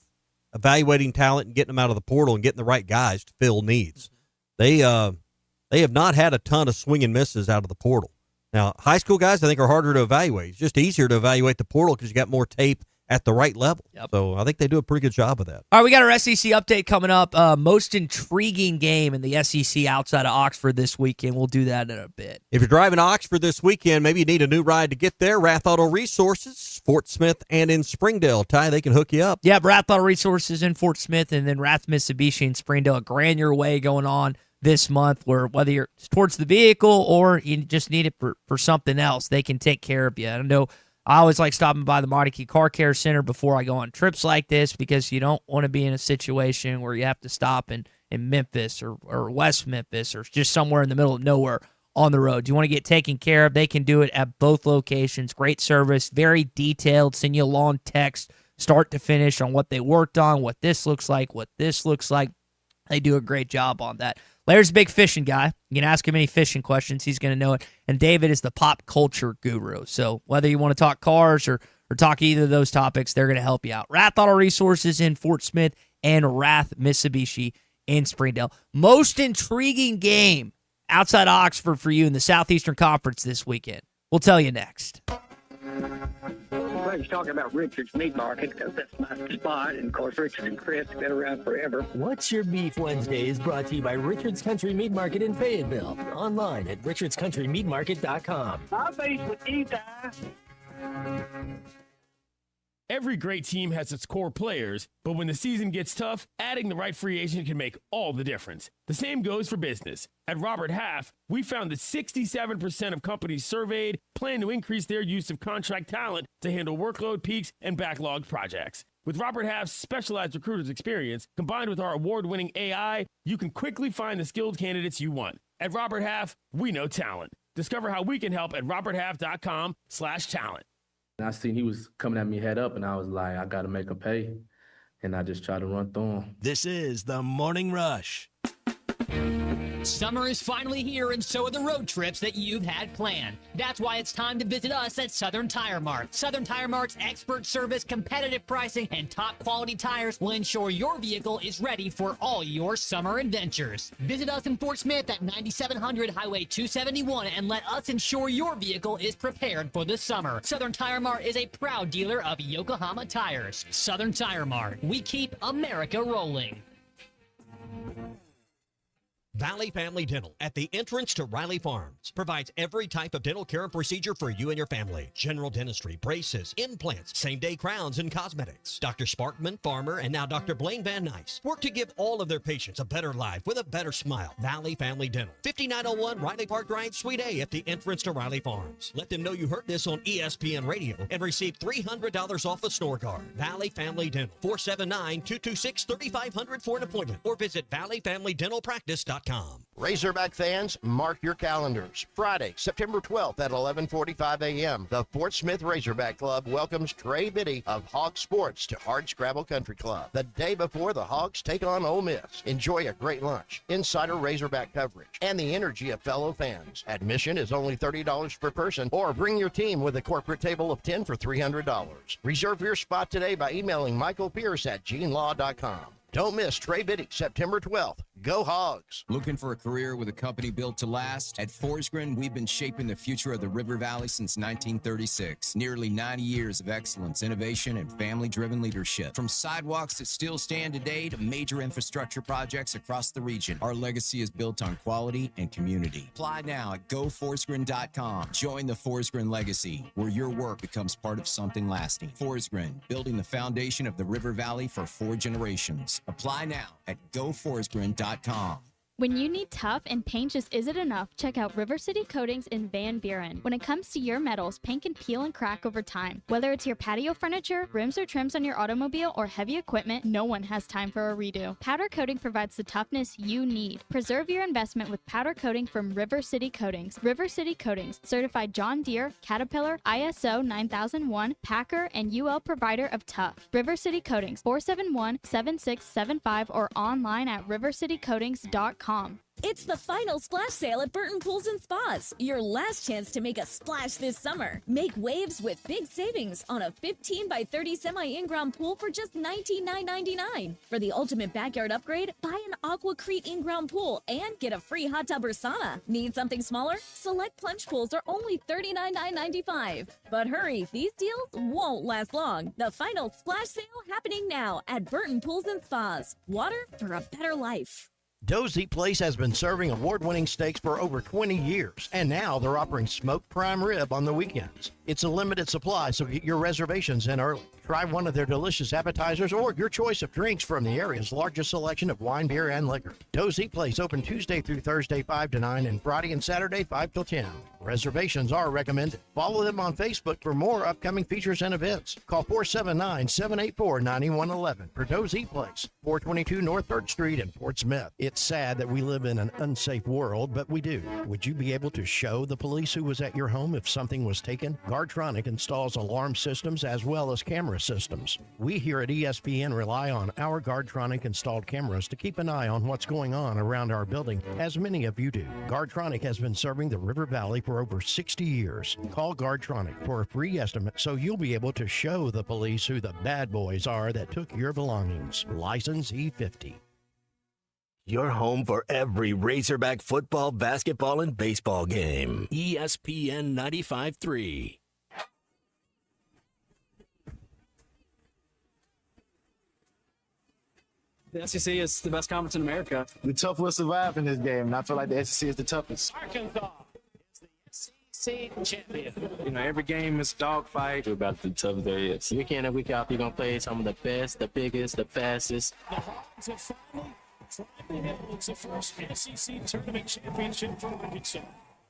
evaluating talent and getting them out of the portal and getting the right guys to fill needs. They have not had a ton of swing and misses out of the portal. Now, high school guys, I think, are harder to evaluate. It's just easier to evaluate the portal because you got more tape at the right level. So I think they do a pretty good job of that. All right, we got our SEC update coming up. Most intriguing game in the SEC outside of Oxford this weekend. We'll do that in a bit. If you're driving to Oxford this weekend, maybe you need a new ride to get there. Rath Auto Resources, Fort Smith, and in Springdale. Ty, they can hook you up. Yeah, Rath Auto Resources in Fort Smith, and then Rath Mitsubishi in Springdale. A granular way going on this month where whether you're towards the vehicle or you just need it for something else, they can take care of you. I know I always like stopping by the Montague Car Care Center before I go on trips like this because you don't want to be in a situation where you have to stop in Memphis or West Memphis or just somewhere in the middle of nowhere on the road. You want to get taken care of, they can do it at both locations. Great service, very detailed, send you a long text start to finish on what they worked on, what this looks like, what this looks like. They do a great job on that. Larry's a big fishing guy. You can ask him any fishing questions. He's going to know it. And David is the pop culture guru. So whether you want to talk cars or talk either of those topics, they're going to help you out. Rath Auto Resources in Fort Smith and Rath Mitsubishi in Springdale. Most intriguing game outside Oxford for you in the Southeastern Conference this weekend. We'll tell you next. Everybody's talking about Richard's Meat Market because that's my spot. And, of course, Richard and Chris have been around forever. What's Your Beef Wednesday is brought to you by Richard's Country Meat Market in Fayetteville. Online at richardscountrymeatmarket.com. I'll face with you guys. Every great team has its core players, but when the season gets tough, adding the right free agent can make all the difference. The same goes for business. At Robert Half, we found that 67% of companies surveyed plan to increase their use of contract talent to handle workload peaks and backlogged projects. With Robert Half's specialized recruiters experience, combined with our award-winning AI, you can quickly find the skilled candidates you want. At Robert Half, we know talent. Discover how we can help at roberthalf.com/talent. I seen he was coming at me head up, and I was like, I got to make him pay. And I just tried to run through him. This is the Morning Rush. Summer is finally here, and so are the road trips that you've had planned. That's why it's time to visit us at Southern Tire Mart. Southern Tire Mart's expert service, competitive pricing, and top quality tires will ensure your vehicle is ready for all your summer adventures. Visit us in Fort Smith at 9700 Highway 271 and let us ensure your vehicle is prepared for the summer. Southern Tire Mart is a proud dealer of Yokohama tires. Southern Tire Mart. We keep America rolling. Valley Family Dental at the entrance to Riley Farms provides every type of dental care and procedure for you and your family. General dentistry, braces, implants, same-day crowns, and cosmetics. Dr. Sparkman, Farmer, and now Dr. Blaine Van Nice work to give all of their patients a better life with a better smile. Valley Family Dental, 5901 Riley Park Drive, Suite A at the entrance to Riley Farms. Let them know you heard this on ESPN Radio and receive $300 off a snore guard. Valley Family Dental, 479-226-3500 for an appointment or visit valleyfamilydentalpractice.com. Razorback fans, mark your calendars. Friday, September 12th at 11:45 a.m., the Fort Smith Razorback Club welcomes Trey Biddy of Hog Sports to Hardscrabble Country Club. The day before the Hogs take on Ole Miss. Enjoy a great lunch, insider Razorback coverage, and the energy of fellow fans. Admission is only $30 per person, or bring your team with a corporate table of 10 for $300. Reserve your spot today by emailing Michael Pierce at genelaw.com. Don't miss Trey Biddy, September 12th. Go Hogs! Looking for a career with a company built to last? At Forsgren, we've been shaping the future of the River Valley since 1936. Nearly 90 years of excellence, innovation, and family-driven leadership. From sidewalks that still stand today to major infrastructure projects across the region, our legacy is built on quality and community. Apply now at goforsgren.com. Join the Forsgren legacy, where your work becomes part of something lasting. Forsgren, building the foundation of the River Valley for 4 generations. Apply now at goforsgren.com. When you need tough and paint just isn't enough, check out River City Coatings in Van Buren. When it comes to your metals, paint can peel and crack over time. Whether it's your patio furniture, rims or trims on your automobile, or heavy equipment, no one has time for a redo. Powder coating provides the toughness you need. Preserve your investment with powder coating from River City Coatings. River City Coatings, certified John Deere, Caterpillar, ISO 9001, Packer, and UL provider of tough. River City Coatings, 471-7675 or online at rivercitycoatings.com. BurtonPools.com. It's the final splash sale at Burton Pools and Spas. Your last chance to make a splash this summer. Make waves with big savings on a 15 by 30 semi-in-ground pool for just $19,999. For the ultimate backyard upgrade, buy an AquaCrete in-ground pool and get a free hot tub or sauna. Need something smaller? Select plunge pools are only $39,995. But hurry, these deals won't last long. The final splash sale happening now at Burton Pools and Spas. Water for a better life. Dozy Place has been serving award-winning steaks for over 20 years, and now they're offering smoked prime rib on the weekends. It's a limited supply, so get your reservations in early. Try one of their delicious appetizers or your choice of drinks from the area's largest selection of wine, beer, and liquor. Dozy Place open Tuesday through Thursday 5 to 9 and Friday and Saturday 5 till 10. Reservations are recommended. Follow them on Facebook for more upcoming features and events. Call 479-784-9111 for Dozy Place, 422 North 3rd Street in Fort Smith. It's sad that we live in an unsafe world, but we do. Would you be able to show the police who was at your home if something was taken? Guardtronic installs alarm systems as well as camera systems. We here at ESPN rely on our Guardtronic installed cameras to keep an eye on what's going on around our building, as many of you do. Guardtronic has been serving the River Valley for over 60 years. Call Guardtronic for a free estimate so you'll be able to show the police who the bad boys are that took your belongings. License E50. Your home for every Razorback football, basketball, and baseball game. ESPN 95.3. The SEC is the best conference in America. The tough will survive in this game, and I feel like the SEC is the toughest. Arkansas is the SEC champion. You know, every game is a dogfight. We're about the toughest there is. Week in and week out, you're going to play some of the best, the biggest, the fastest. The Hogs have finally held the first SEC tournament championship for Arkansas.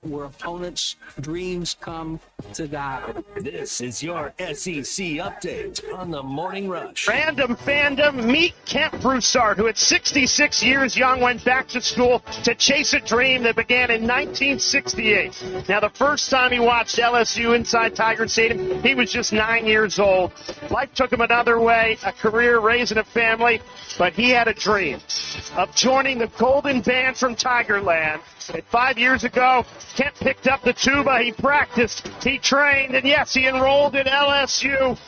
Where opponents' dreams come to die. This is your SEC update on the Morning Rush. Random fandom, meet Kent Broussard, who at 66 years young went back to school to chase a dream that began in 1968. Now, the first time he watched LSU inside Tiger Stadium, he was just 9 years old. Life took him another way, a career, raising a family, but he had a dream of joining the Golden Band from Tigerland. And 5 years ago, Kent picked up the tuba, he practiced, he trained, and yes, he enrolled at LSU.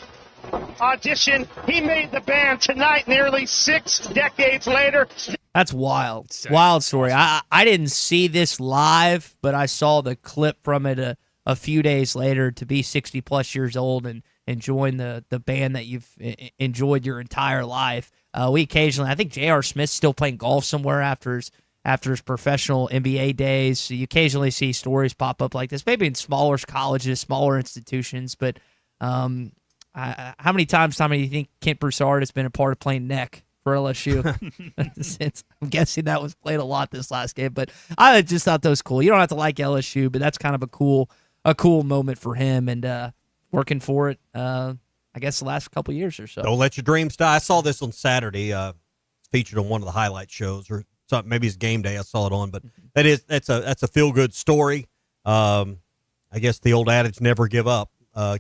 Audition, he made the band tonight, nearly 6 decades later. That's wild. Wild story. I didn't see this live, but I saw the clip from it a few days later. To be 60-plus years old and join the band that you've enjoyed your entire life. We occasionally, I think J.R. Smith's still playing golf somewhere after his professional NBA days. So you occasionally see stories pop up like this, maybe in smaller colleges, smaller institutions. But how many times, Tommy, do you think Kent Broussard has been a part of playing neck for LSU? I'm guessing that was played a lot this last game. But I just thought that was cool. You don't have to like LSU, but that's kind of a cool moment for him and working for it, I guess, the last couple years or so. Don't let your dreams die. I saw this on Saturday, featured on one of the highlight shows, or something. Maybe it's game day. I saw it on, but that's a feel good story. I guess the old adage "never give up"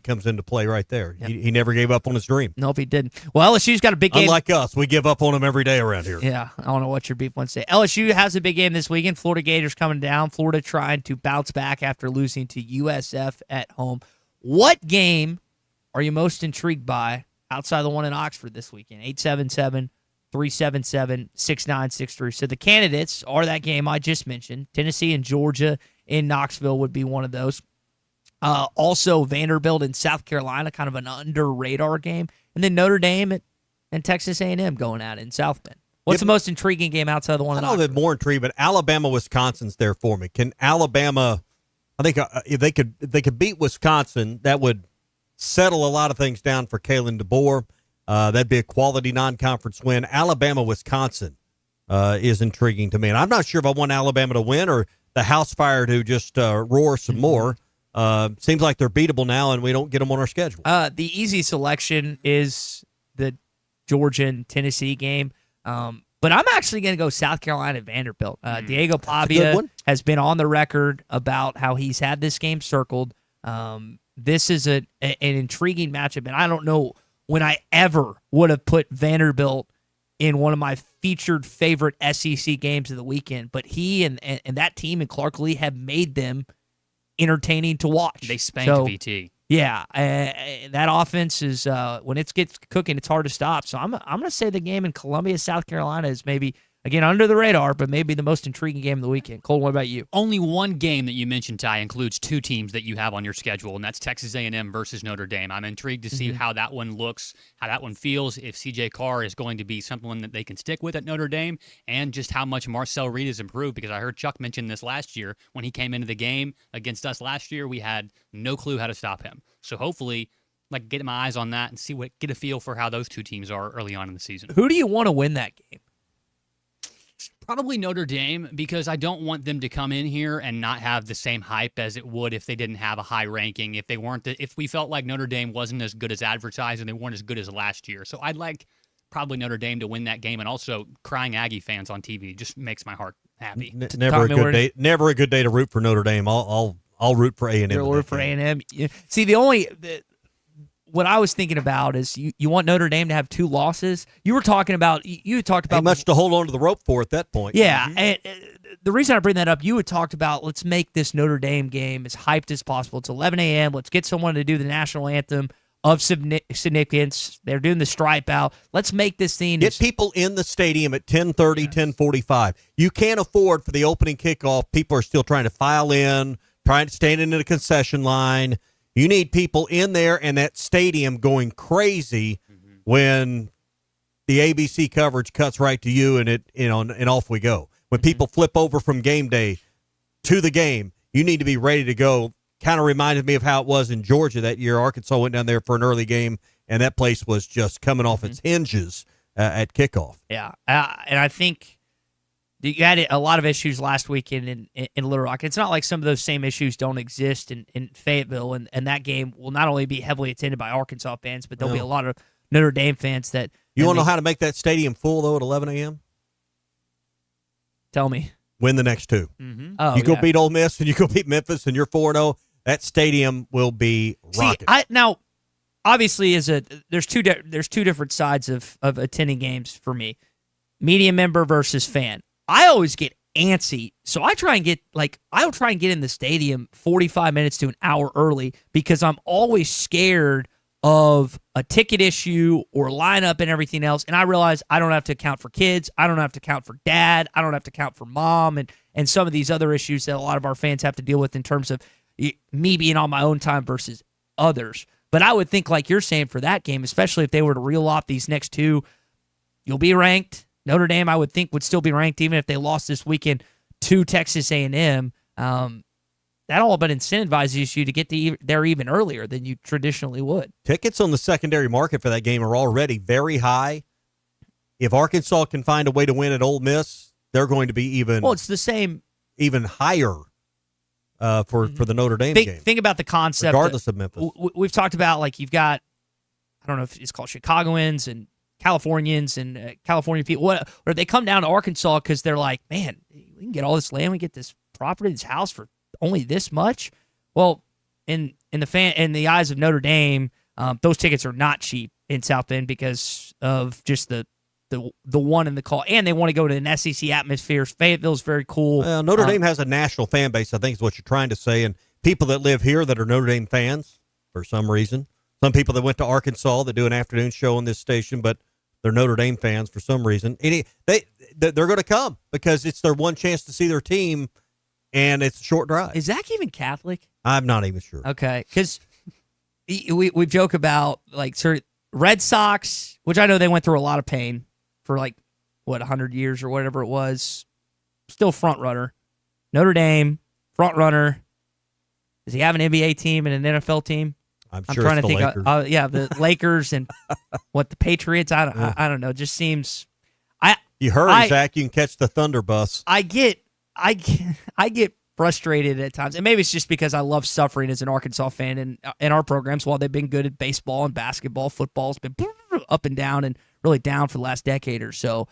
comes into play right there. Yep. He never gave up on his dream. Nope, he didn't. Well, LSU's got a big game. Unlike us, we give up on him every day around here. Yeah, I don't know what your beef wants to say. LSU has a big game this weekend. Florida Gators coming down. Florida trying to bounce back after losing to USF at home. What game are you most intrigued by outside the one in Oxford this weekend? 877-377-6963. So the candidates are that game I just mentioned. Tennessee and Georgia in Knoxville would be one of those. Also Vanderbilt and South Carolina, kind of an under-radar game. And then Notre Dame and Texas A&M going at it in South Bend. What's the most intriguing game outside the one in Oxford? I don't know more intriguing, but Alabama, Wisconsin's there for me. Can Alabama, I think if they could beat Wisconsin, that would settle a lot of things down for Kalen DeBoer. That'd be a quality non-conference win. Alabama-Wisconsin is intriguing to me. And I'm not sure if I want Alabama to win or the house fire to just roar some more. Seems like they're beatable now, and we don't get them on our schedule. The easy selection is the Georgia and Tennessee game. But I'm actually going to go South Carolina Vanderbilt. Diego Pavia has been on the record about how he's had this game circled. This is an intriguing matchup, and I don't know when I ever would have put Vanderbilt in one of my featured favorite SEC games of the weekend. But he and that team and Clark Lee have made them entertaining to watch. They spanked VT. Yeah, that offense is when it gets cooking, it's hard to stop. So I'm going to say the game in Columbia, South Carolina is maybe, again, under the radar, but maybe the most intriguing game of the weekend. Cole, what about you? Only one game that you mentioned, Ty, includes two teams that you have on your schedule, and that's Texas A&M versus Notre Dame. I'm intrigued to see how that one looks, how that one feels, if C.J. Carr is going to be someone that they can stick with at Notre Dame, and just how much Marcel Reed has improved, because I heard Chuck mention this last year. When he came into the game against us last year, we had no clue how to stop him. So hopefully, get my eyes on that and get a feel for how those two teams are early on in the season. Who do you want to win that game? Probably Notre Dame, because I don't want them to come in here and not have the same hype as it would if they didn't have a high ranking, if we felt like Notre Dame wasn't as good as advertised and they weren't as good as last year. So I'd like probably Notre Dame to win that game, and also crying Aggie fans on TV just makes my heart happy. Never a good day to root for Notre Dame. I'll root for A&M. You'll root for A&M. See, what I was thinking about is you want Notre Dame to have two losses. You talked about Ain't much to hold on to the rope for at that point. Yeah, and the reason I bring that up, you had talked about, let's make this Notre Dame game as hyped as possible. It's 11 a.m. Let's get someone to do the national anthem of significance. They're doing the stripe out. Let's make this thing. Get people in the stadium at 10:30, 10:45. You can't afford for the opening kickoff. People are still trying to file in, trying to stand in the concession line. You need people in there and that stadium going crazy when the ABC coverage cuts right to you and off we go. When people flip over from game day to the game, you need to be ready to go. Kind of reminded me of how it was in Georgia that year. Arkansas went down there for an early game, and that place was just coming off its hinges at kickoff. Yeah, and I think you had a lot of issues last weekend in Little Rock. It's not like some of those same issues don't exist in Fayetteville, and that game will not only be heavily attended by Arkansas fans, but there'll be a lot of Notre Dame fans that... You want to know how to make that stadium full, though, at 11 a.m.? Tell me. Win the next two. Mm-hmm. You go beat Ole Miss, and you go beat Memphis, and you're 4-0. That stadium will be rocking. Now, obviously, there's two different sides of attending games for me. Media member versus fan. I always get antsy, so I will try and get in the stadium 45 minutes to an hour early, because I'm always scared of a ticket issue or lineup and everything else. And I realize I don't have to account for kids, I don't have to account for dad, I don't have to account for mom, and some of these other issues that a lot of our fans have to deal with in terms of me being on my own time versus others. But I would think, like you're saying, for that game, especially if they were to reel off these next two, you'll be ranked. Notre Dame, I would think, would still be ranked even if they lost this weekend to Texas A&M. That all but incentivizes you to get there even earlier than you traditionally would. Tickets on the secondary market for that game are already very high. If Arkansas can find a way to win at Ole Miss, they're going to be even... Well, it's the same... Even higher for the Notre Dame game. Think about the concept. Regardless of Memphis. We've talked about, like, you've got, I don't know if it's called Chicagoans and Californians and California people, or they come down to Arkansas because they're like, man, we can get all this land, we get this property, this house for only this much. Well, in the eyes of Notre Dame, those tickets are not cheap in South Bend because of just the one in the call, and they want to go to an SEC atmosphere. Fayetteville's very cool. Well, Notre Dame has a national fan base, I think is what you're trying to say, and people that live here that are Notre Dame fans for some reason. Some people that went to Arkansas that do an afternoon show on this station, but they're Notre Dame they're for some reason. They're going to come because it's their one chance to see their team, and it's a short drive. Is Zach even Catholic? I'm not even sure. Okay, because we joke about, like, sort of Red Sox, which I know they went through a lot of pain for, 100 years or whatever it was. Still front runner. Notre Dame, front runner. Does he have an NBA team and an NFL team? I'm sure trying to think. The Lakers and the Patriots. I don't know. It just seems. You hurry, Zach. You can catch the Thunder bus. I get frustrated at times, and maybe it's just because I love suffering as an Arkansas fan in our programs. While they've been good at baseball and basketball, football's been up and down and really down for the last decade or so.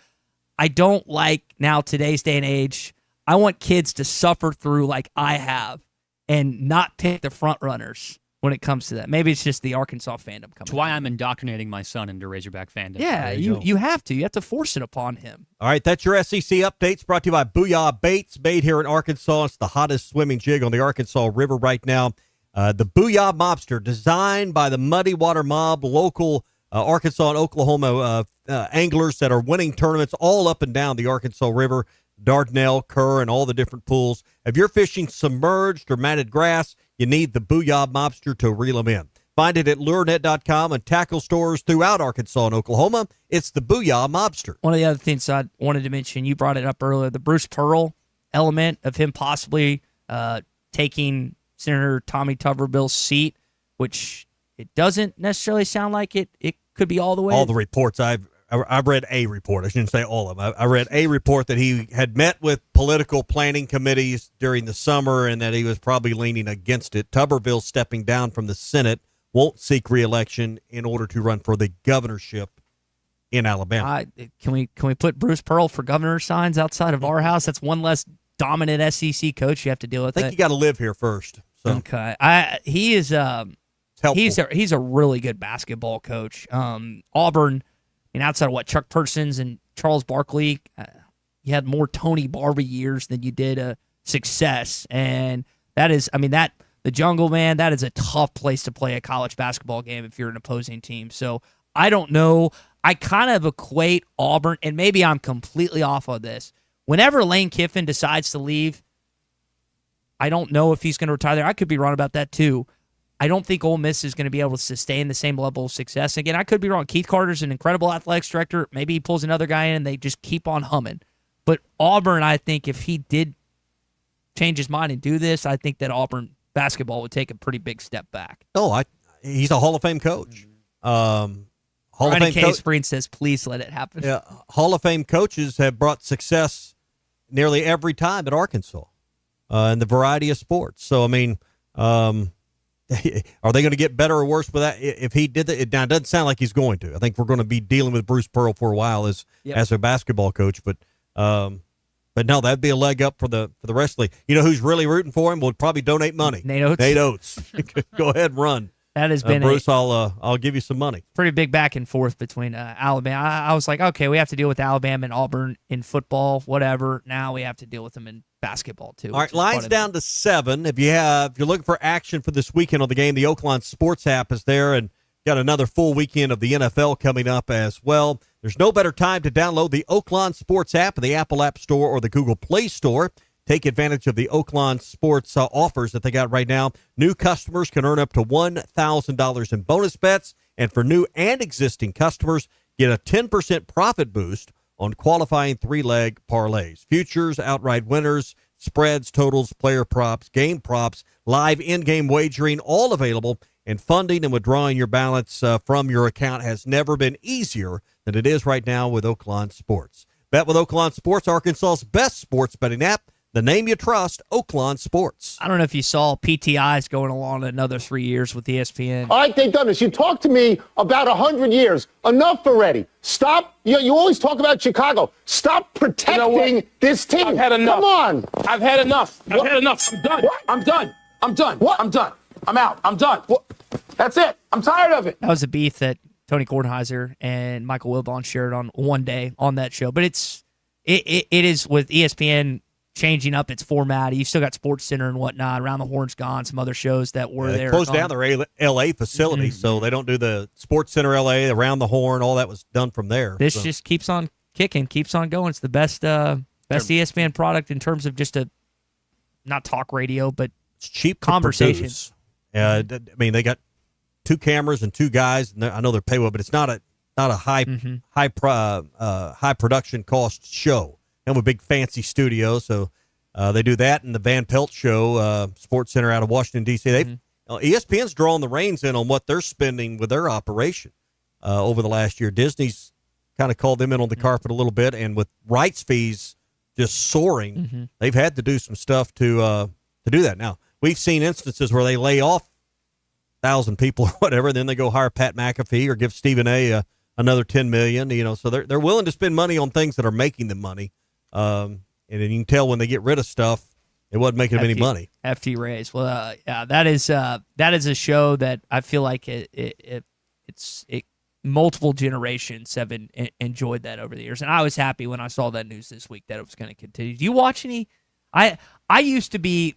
I don't like now today's day and age. I want kids to suffer through like I have and not pick the front runners. when it comes to that. Maybe it's just the Arkansas fandom coming. That's why I'm indoctrinating my son into Razorback fandom. Yeah, you have to. You have to force it upon him. All right, that's your SEC updates brought to you by Booyah Baits, made here in Arkansas. It's the hottest swimming jig on the Arkansas River right now. The Booyah Mobster, designed by the Muddy Water Mob, local Arkansas and Oklahoma anglers that are winning tournaments all up and down the Arkansas River, Dardanelle, Kerr, and all the different pools. If you're fishing submerged or matted grass, you need the Booyah Mobster to reel them in. Find it at lurenet.com and tackle stores throughout Arkansas and Oklahoma. It's the Booyah Mobster. One of the other things I wanted to mention, you brought it up earlier, the Bruce Pearl element of him possibly taking Senator Tommy Tuberville's seat, which it doesn't necessarily sound like it could be all the way. All the reports I've read a report. I shouldn't say all of them. I read a report that he had met with political planning committees during the summer and that he was probably leaning against it. Tuberville, stepping down from the Senate, won't seek re-election in order to run for the governorship in Alabama. Can we put Bruce Pearl for governor signs outside of our house? That's one less dominant SEC coach you have to deal with. I think you got to live here first. So. Okay, he is he's a really good basketball coach. Auburn. And outside of Chuck Persons and Charles Barkley, you had more Tony Barbie years than you did success. And that is, the Jungle, man, that is a tough place to play a college basketball game if you're an opposing team. So I don't know. I kind of equate Auburn, and maybe I'm completely off of this. Whenever Lane Kiffin decides to leave, I don't know if he's going to retire there. I could be wrong about that too. I don't think Ole Miss is going to be able to sustain the same level of success. Again, I could be wrong. Keith Carter's an incredible athletics director. Maybe he pulls another guy in and they just keep on humming. But Auburn, I think if he did change his mind and do this, I think that Auburn basketball would take a pretty big step back. Oh, he's a Hall of Fame coach. Hall of Fame K. Spreen says, please let it happen. Yeah, Hall of Fame coaches have brought success nearly every time at Arkansas in the variety of sports. So, are they going to get better or worse with that? If he did that, now it doesn't sound like he's going to. I think we're going to be dealing with Bruce Pearl for a while as a basketball coach, but no, that'd be a leg up for the rest of the league. You know who's really rooting for him? Will probably donate money. Nate Oates. Nate Oates. Go ahead and run. That has been Bruce. I'll give you some money. Pretty big back and forth between Alabama. I was like, okay, we have to deal with Alabama and Auburn in football, whatever. Now we have to deal with them in basketball too. All right, line's down to 7. If you're looking for action for this weekend on the game, the Oakland Sports app is there, and got another full weekend of the NFL coming up as well. There's no better time to download the Oakland Sports app in the Apple App Store or the Google Play Store. Take advantage of the Oakland Sports offers that they got right now. New customers can earn up to $1,000 in bonus bets, and for new and existing customers, get a 10% profit boost on qualifying 3-leg parlays. Futures, outright winners, spreads, totals, player props, game props, live in-game wagering, all available, and funding and withdrawing your balance from your account has never been easier than it is right now with Oakland Sports. Bet with Oakland Sports, Arkansas's best sports betting app. The name you trust, Oakland Sports. I don't know if you saw PTI's going along another 3 years with ESPN. All right, they've done this. You talked to me about 100 years. Enough already. Stop. You always talk about Chicago. Stop protecting this team. I've had enough. Come on. I've had enough. I've had enough. I'm done. What? I'm done. I'm done. What? I'm done. I'm out. I'm done. What? That's it. I'm tired of it. That was a beef that Tony Kornheiser and Michael Wilbon shared on one day on that show. But it is with ESPN changing up its format. You still got Sports Center and whatnot. Around the Horn's gone. Some other shows that were there. They closed down their L.A. facility, so they don't do the Sports Center L.A., Around the Horn. All that was done from there. This just keeps on kicking, keeps on going. It's the best ESPN product in terms of just not talk radio, but it's cheap conversations. They got 2 cameras and 2 guys. And I know they're paid well, but it's not a high production cost show. And with big fancy studio, so they do that, and the Van Pelt Show, Sports Center out of Washington D.C. ESPN's drawing the reins in on what they're spending with their operation over the last year. Disney's kind of called them in on the carpet a little bit, and with rights fees just soaring, they've had to do some stuff to do that. Now we've seen instances where they lay off 1,000 people or whatever, and then they go hire Pat McAfee or give Stephen A. Another $10 million. So they're willing to spend money on things that are making them money. And then you can tell when they get rid of stuff, It wasn't making him any money. FT Rays. Well, yeah, that is a show that I feel like it's multiple generations have enjoyed that over the years, and I was happy when I saw that news this week that it was going to continue. Do you watch any? I used to be.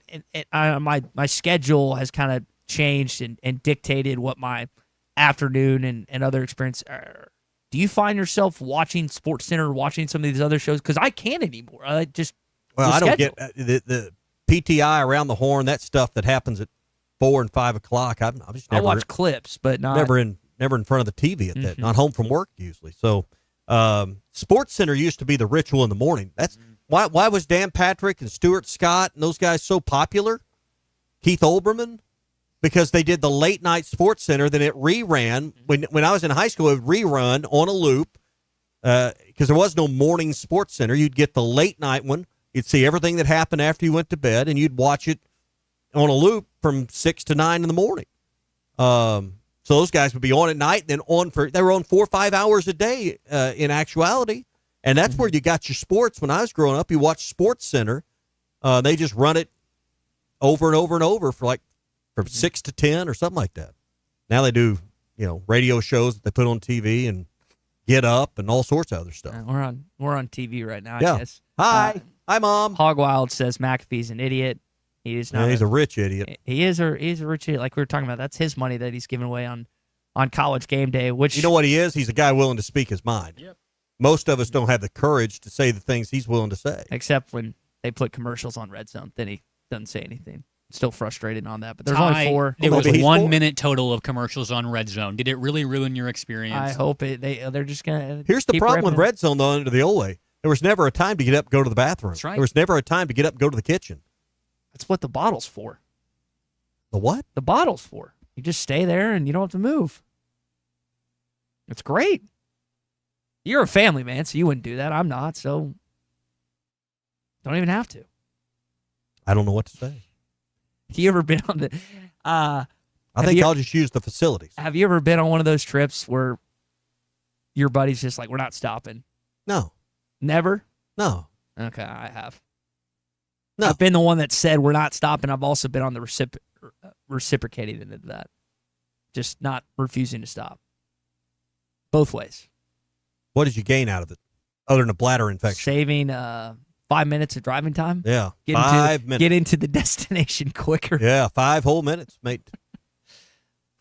My schedule has kind of changed and dictated what my afternoon and other experience are. Do you find yourself watching SportsCenter, watching some of these other shows? Because I can't anymore. I don't get the PTI around the horn, that stuff that happens at 4 and 5 o'clock. I watch clips, but not never in front of the TV at that. Not home from work usually. So, SportsCenter used to be the ritual in the morning. That's why was Dan Patrick and Stuart Scott and those guys so popular? Keith Olbermann, because they did the late night SportsCenter. Then it reran when I was in high school. It would rerun on a loop because there was no morning SportsCenter. You'd get the late night one. You'd see everything that happened after you went to bed, and you'd watch it on a loop from 6 to 9 in the morning. So those guys would be on at night, then they were on 4 or 5 hours a day in actuality. And that's where you got your sports. When I was growing up, you watched SportsCenter. They just run it over and over and over from 6 to 10 or something like that. Now they do, radio shows that they put on TV and Get Up and all sorts of other stuff. We're on TV right now, Yeah. I guess. Hi, Mom. Hogwild says McAfee's an idiot. He is not. Yeah, he's a rich idiot. He's a rich idiot, like we were talking about. That's his money that he's giving away on College Game Day. Which you know what he is? He's a guy willing to speak his mind. Yep. Most of us don't have the courage to say the things he's willing to say. Except when they put commercials on Red Zone, then he doesn't say anything. Still frustrated on that, but there's only 4. There was 1 minute total of commercials on Red Zone. Did it really ruin your experience? I hope they're just gonna. Here's the problem with Red Zone, though, under the old way. There was never a time to get up and go to the bathroom. That's right. There was never a time to get up and go to the kitchen. That's what the bottle's for. The what? The bottle's for. You just stay there and you don't have to move. It's great. You're a family man, so you wouldn't do that. I'm not, so don't even have to. I don't know what to say. You ever been on the? I think I'll just use the facilities. Have you ever been on one of those trips where your buddy's just like, "We're not stopping"? No. Never? No. Okay, I have. No. I've been the one that said we're not stopping. I've also been on the reciprocating into that. Just not refusing to stop. Both ways. What did you gain out of it, other than a bladder infection? Saving 5 minutes of driving time. Yeah, minutes. Get into the destination quicker. Yeah, 5 whole minutes, mate.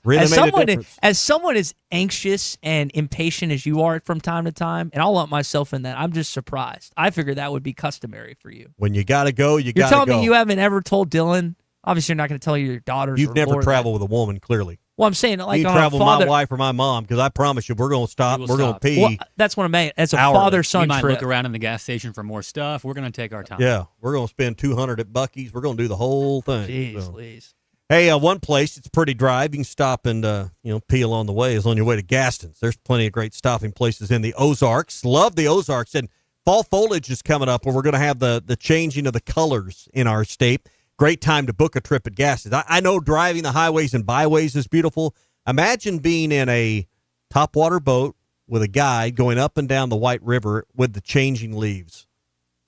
Really made a difference. As someone as anxious and impatient as you are from time to time, and I'll lump myself in that, I'm just surprised. I figured that would be customary for you. When you got to go, you got to go. You're telling me you haven't ever told Dylan? Obviously, you're not going to tell your daughters. You've never traveled with a woman, clearly. Well, I'm saying like you travel with my wife or my mom, because I promise you, we're going to stop. We're going to pee. Well, that's what I mean. As a father-son You might trip. look around in the gas station for more stuff. We're going to take our time. Yeah, we're going to spend $200 at Buc-ee's. We're going to do the whole thing. Jeez, please. Hey, one place it's pretty dry. You can stop and pee along the way. Is on your way to Gaston's. There's plenty of great stopping places in the Ozarks. Love the Ozarks, and fall foliage is coming up, where we're going to have the changing of the colors in our state. Great time to book a trip at Gaston's. I know driving the highways and byways is beautiful. Imagine being in a topwater boat with a guide going up and down the White River with the changing leaves.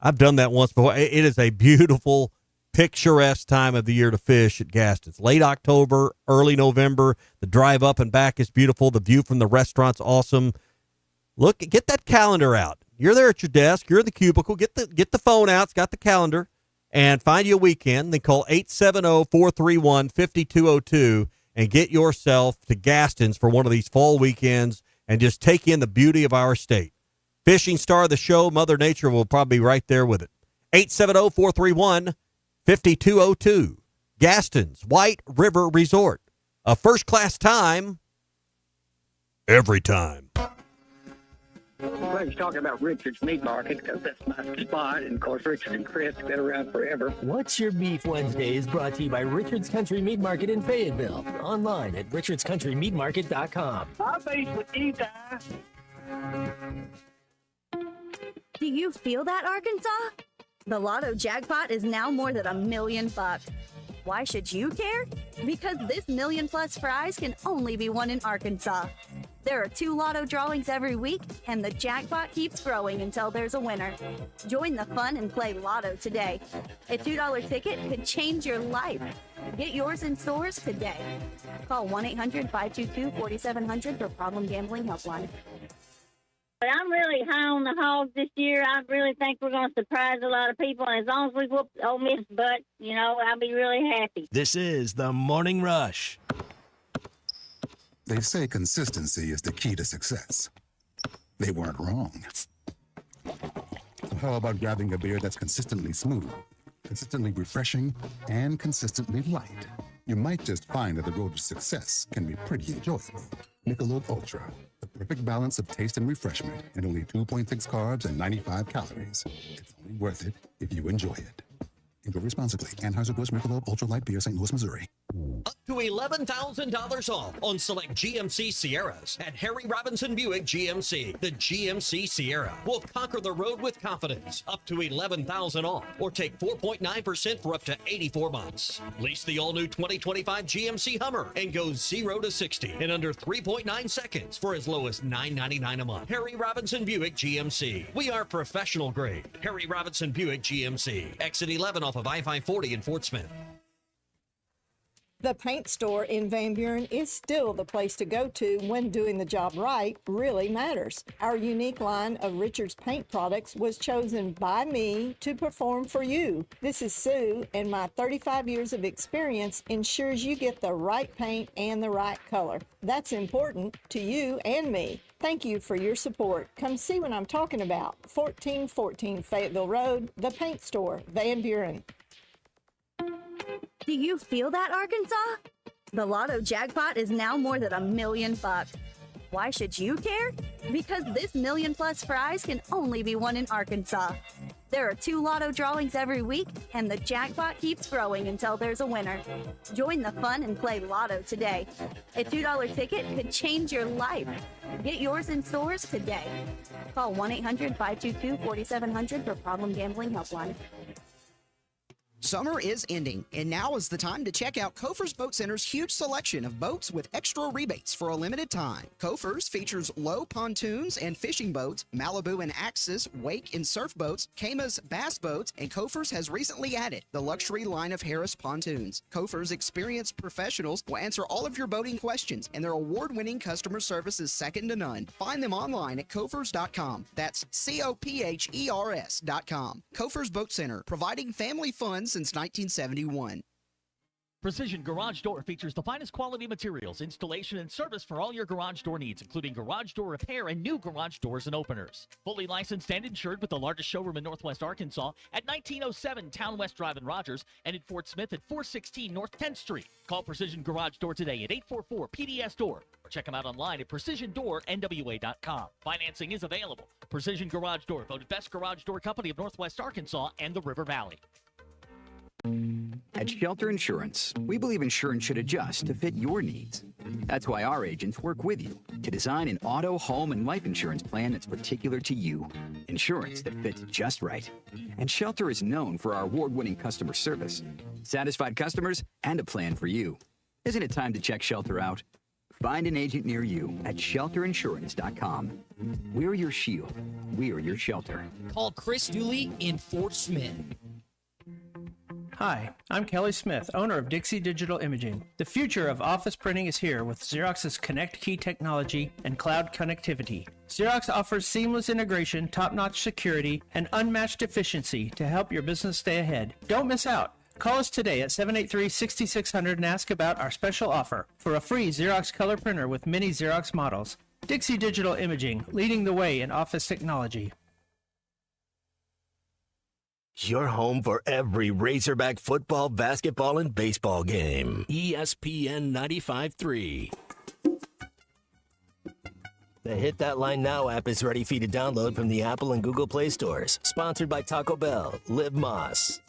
I've done that once before. It is a beautiful, picturesque time of the year to fish at Gaston's. Late October, early November. The drive up and back is beautiful. The view from the restaurant's awesome. Look, get that calendar out. You're there at your desk. You're in the cubicle. Get the phone out. It's got the calendar. And find you a weekend. Then call 870-431-5202 and get yourself to Gaston's for one of these fall weekends and just take in the beauty of our state. Fishing star of the show, Mother Nature will probably be right there with it. 870-431-5202. Gaston's White River Resort. A first-class time every time. Well, he's talking about Richard's Meat Market because that's my spot. And, of course, Richard and Chris have been around forever. What's Your Beef Wednesday is brought to you by Richard's Country Meat Market in Fayetteville. Online at richardscountrymeatmarket.com. I'll face with you guys. Do you feel that, Arkansas? The Lotto jackpot is now more than $1 million. Why should you care? Because this $1 million+ prize can only be won in Arkansas. There are 2 lotto drawings every week, and the jackpot keeps growing until there's a winner. Join the fun and play Lotto today. A $2 ticket could change your life. Get yours in stores today. Call 1-800-522-4700 for Problem Gambling Helpline. But I'm really high on the Hogs this year. I really think we're going to surprise a lot of people. And as long as we whoop Ole Miss butt, I'll be really happy. This is the Morning Rush. They say consistency is the key to success. They weren't wrong. So how about grabbing a beer that's consistently smooth, consistently refreshing, and consistently light? You might just find that the road to success can be pretty enjoyable. Michelob Ultra, the perfect balance of taste and refreshment, and only 2.6 carbs and 95 calories. It's only worth it if you enjoy it. Enjoy responsibly. Anheuser-Busch Michelob Ultra Light Beer, St. Louis, Missouri. Up to $11,000 off on select GMC Sierras at Harry Robinson Buick GMC. The GMC Sierra will conquer the road with confidence. Up to $11,000 off, or take 4.9% for up to 84 months. Lease the all-new 2025 GMC Hummer and go 0 to 60 in under 3.9 seconds for as low as $9.99 a month. Harry Robinson Buick GMC. We are professional grade. Harry Robinson Buick GMC. Exit 11 off of I-540 in Fort Smith. The paint store in Van Buren is still the place to go to when doing the job right really matters. Our unique line of Richards paint products was chosen by me to perform for you. This is Sue, and my 35 years of experience ensures you get the right paint and the right color. That's important to you and me. Thank you for your support. Come see what I'm talking about. 1414 Fayetteville Road, the paint store, Van Buren. Do you feel that, Arkansas? The Lotto jackpot is now more than $1 million. Why should you care? Because this $1 million+ prize can only be won in Arkansas. There are 2 lotto drawings every week, and the jackpot keeps growing until there's a winner. Join the fun and play Lotto today. A $2 ticket could change your life. Get yours in stores today. Call 1-800-522-4700 for Problem Gambling Helpline. Summer is ending, and now is the time to check out Kofer's Boat Center's huge selection of boats with extra rebates for a limited time. Kofer's features low pontoons and fishing boats, Malibu and Axis wake and surf boats, Kama's bass boats, and Kofer's has recently added the luxury line of Harris pontoons. Kofer's experienced professionals will answer all of your boating questions, and their award-winning customer service is second to none. Find them online at Kofer's.com. That's Kophers.com. Kofer's Boat Center, providing family fun since 1971. Precision Garage Door features the finest quality materials, installation, and service for all your garage door needs, including garage door repair and new garage doors and openers. Fully licensed and insured with the largest showroom in Northwest Arkansas at 1907 Town West Drive in Rogers and in Fort Smith at 416 North 10th Street. Call Precision Garage Door today at 844-PDS-DOOR or check them out online at PrecisionDoorNWA.com. Financing is available. Precision Garage Door, voted best garage door company of Northwest Arkansas and the River Valley. At Shelter Insurance, we believe insurance should adjust to fit your needs. That's why our agents work with you to design an auto, home, and life insurance plan that's particular to you. Insurance that fits just right. And Shelter is known for our award-winning customer service, satisfied customers, and a plan for you. Isn't it time to check Shelter out? Find an agent near you at shelterinsurance.com. We're your shield. We're your shelter. Call Chris Dooley in Fort Smith. Hi, I'm Kelly Smith, owner of Dixie Digital Imaging. The future of office printing is here with Xerox's Connect Key technology and cloud connectivity. Xerox offers seamless integration, top-notch security, and unmatched efficiency to help your business stay ahead. Don't miss out. Call us today at 783-6600 and ask about our special offer for a free Xerox color printer with many Xerox models. Dixie Digital Imaging, leading the way in office technology. Your home for every Razorback football, basketball, and baseball game. ESPN 95.3. The Hit That Line Now app is ready for you to download from the Apple and Google Play stores. Sponsored by Taco Bell. Live Moss.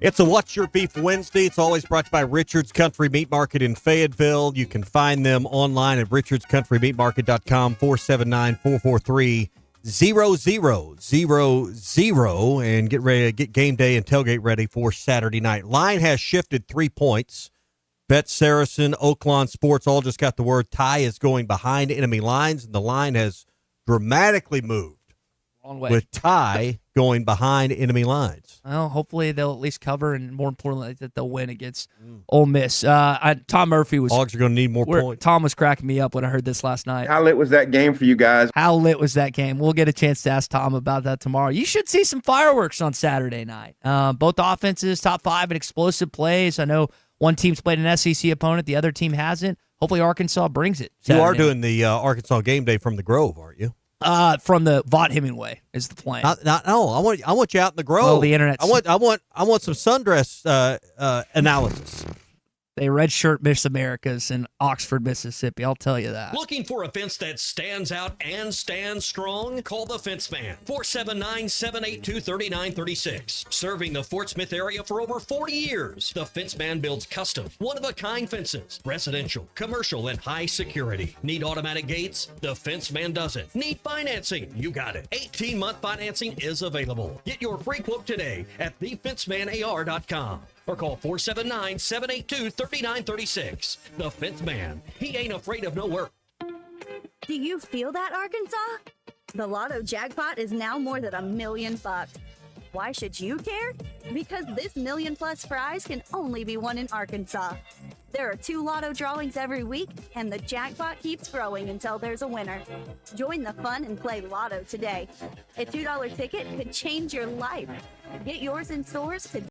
It's a What's Your Beef Wednesday. It's always brought to you by Richards Country Meat Market in Fayetteville. You can find them online at richardscountrymeatmarket.com, 479-443-0000, and get ready to get game day and tailgate ready for Saturday night. Line has shifted 3 points Bet Saracen, Oaklawn Sports all just got the word Ty is going behind enemy lines, and the line has dramatically moved. Wrong way. With Ty going behind enemy lines. Well, hopefully they'll at least cover, and more importantly, that they'll win against Ole Miss. Tom Murphy was. Hogs are going to need more points. Tom was cracking me up when I heard this last night. How lit was that game for you guys? How lit was that game? We'll get a chance to ask Tom about that tomorrow. You should see some fireworks on Saturday night. Both offenses, top 5 in explosive plays. I know one team's played an SEC opponent, the other team hasn't. Hopefully Arkansas brings it. You are Saturday doing the Arkansas game day from the Grove, aren't you? From the Vaught Hemingway is the plan. No, I want you out in the Grove. Well, the internet. I want some sundress analysis. They redshirt Miss Americas in Oxford, Mississippi. I'll tell you that. Looking for a fence that stands out and stands strong? Call the Fence Man, 479-782-3936. Serving the Fort Smith area for over 40 years, the Fence Man builds custom, one-of-a-kind fences, residential, commercial, and high security. Need automatic gates? The Fence Man does it. Need financing? You got it. 18-month financing is available. Get your free quote today at thefencemanar.com. Or call 479-782-3936. The Fence Man. He ain't afraid of no work. Do you feel that, Arkansas? The Lotto jackpot is now more than $1 million. Why should you care? Because this $1 million+ prize can only be won in Arkansas. There are 2 Lotto drawings every week, and the jackpot keeps growing until there's a winner. Join the fun and play Lotto today. A $2 ticket could change your life. Get yours in stores today.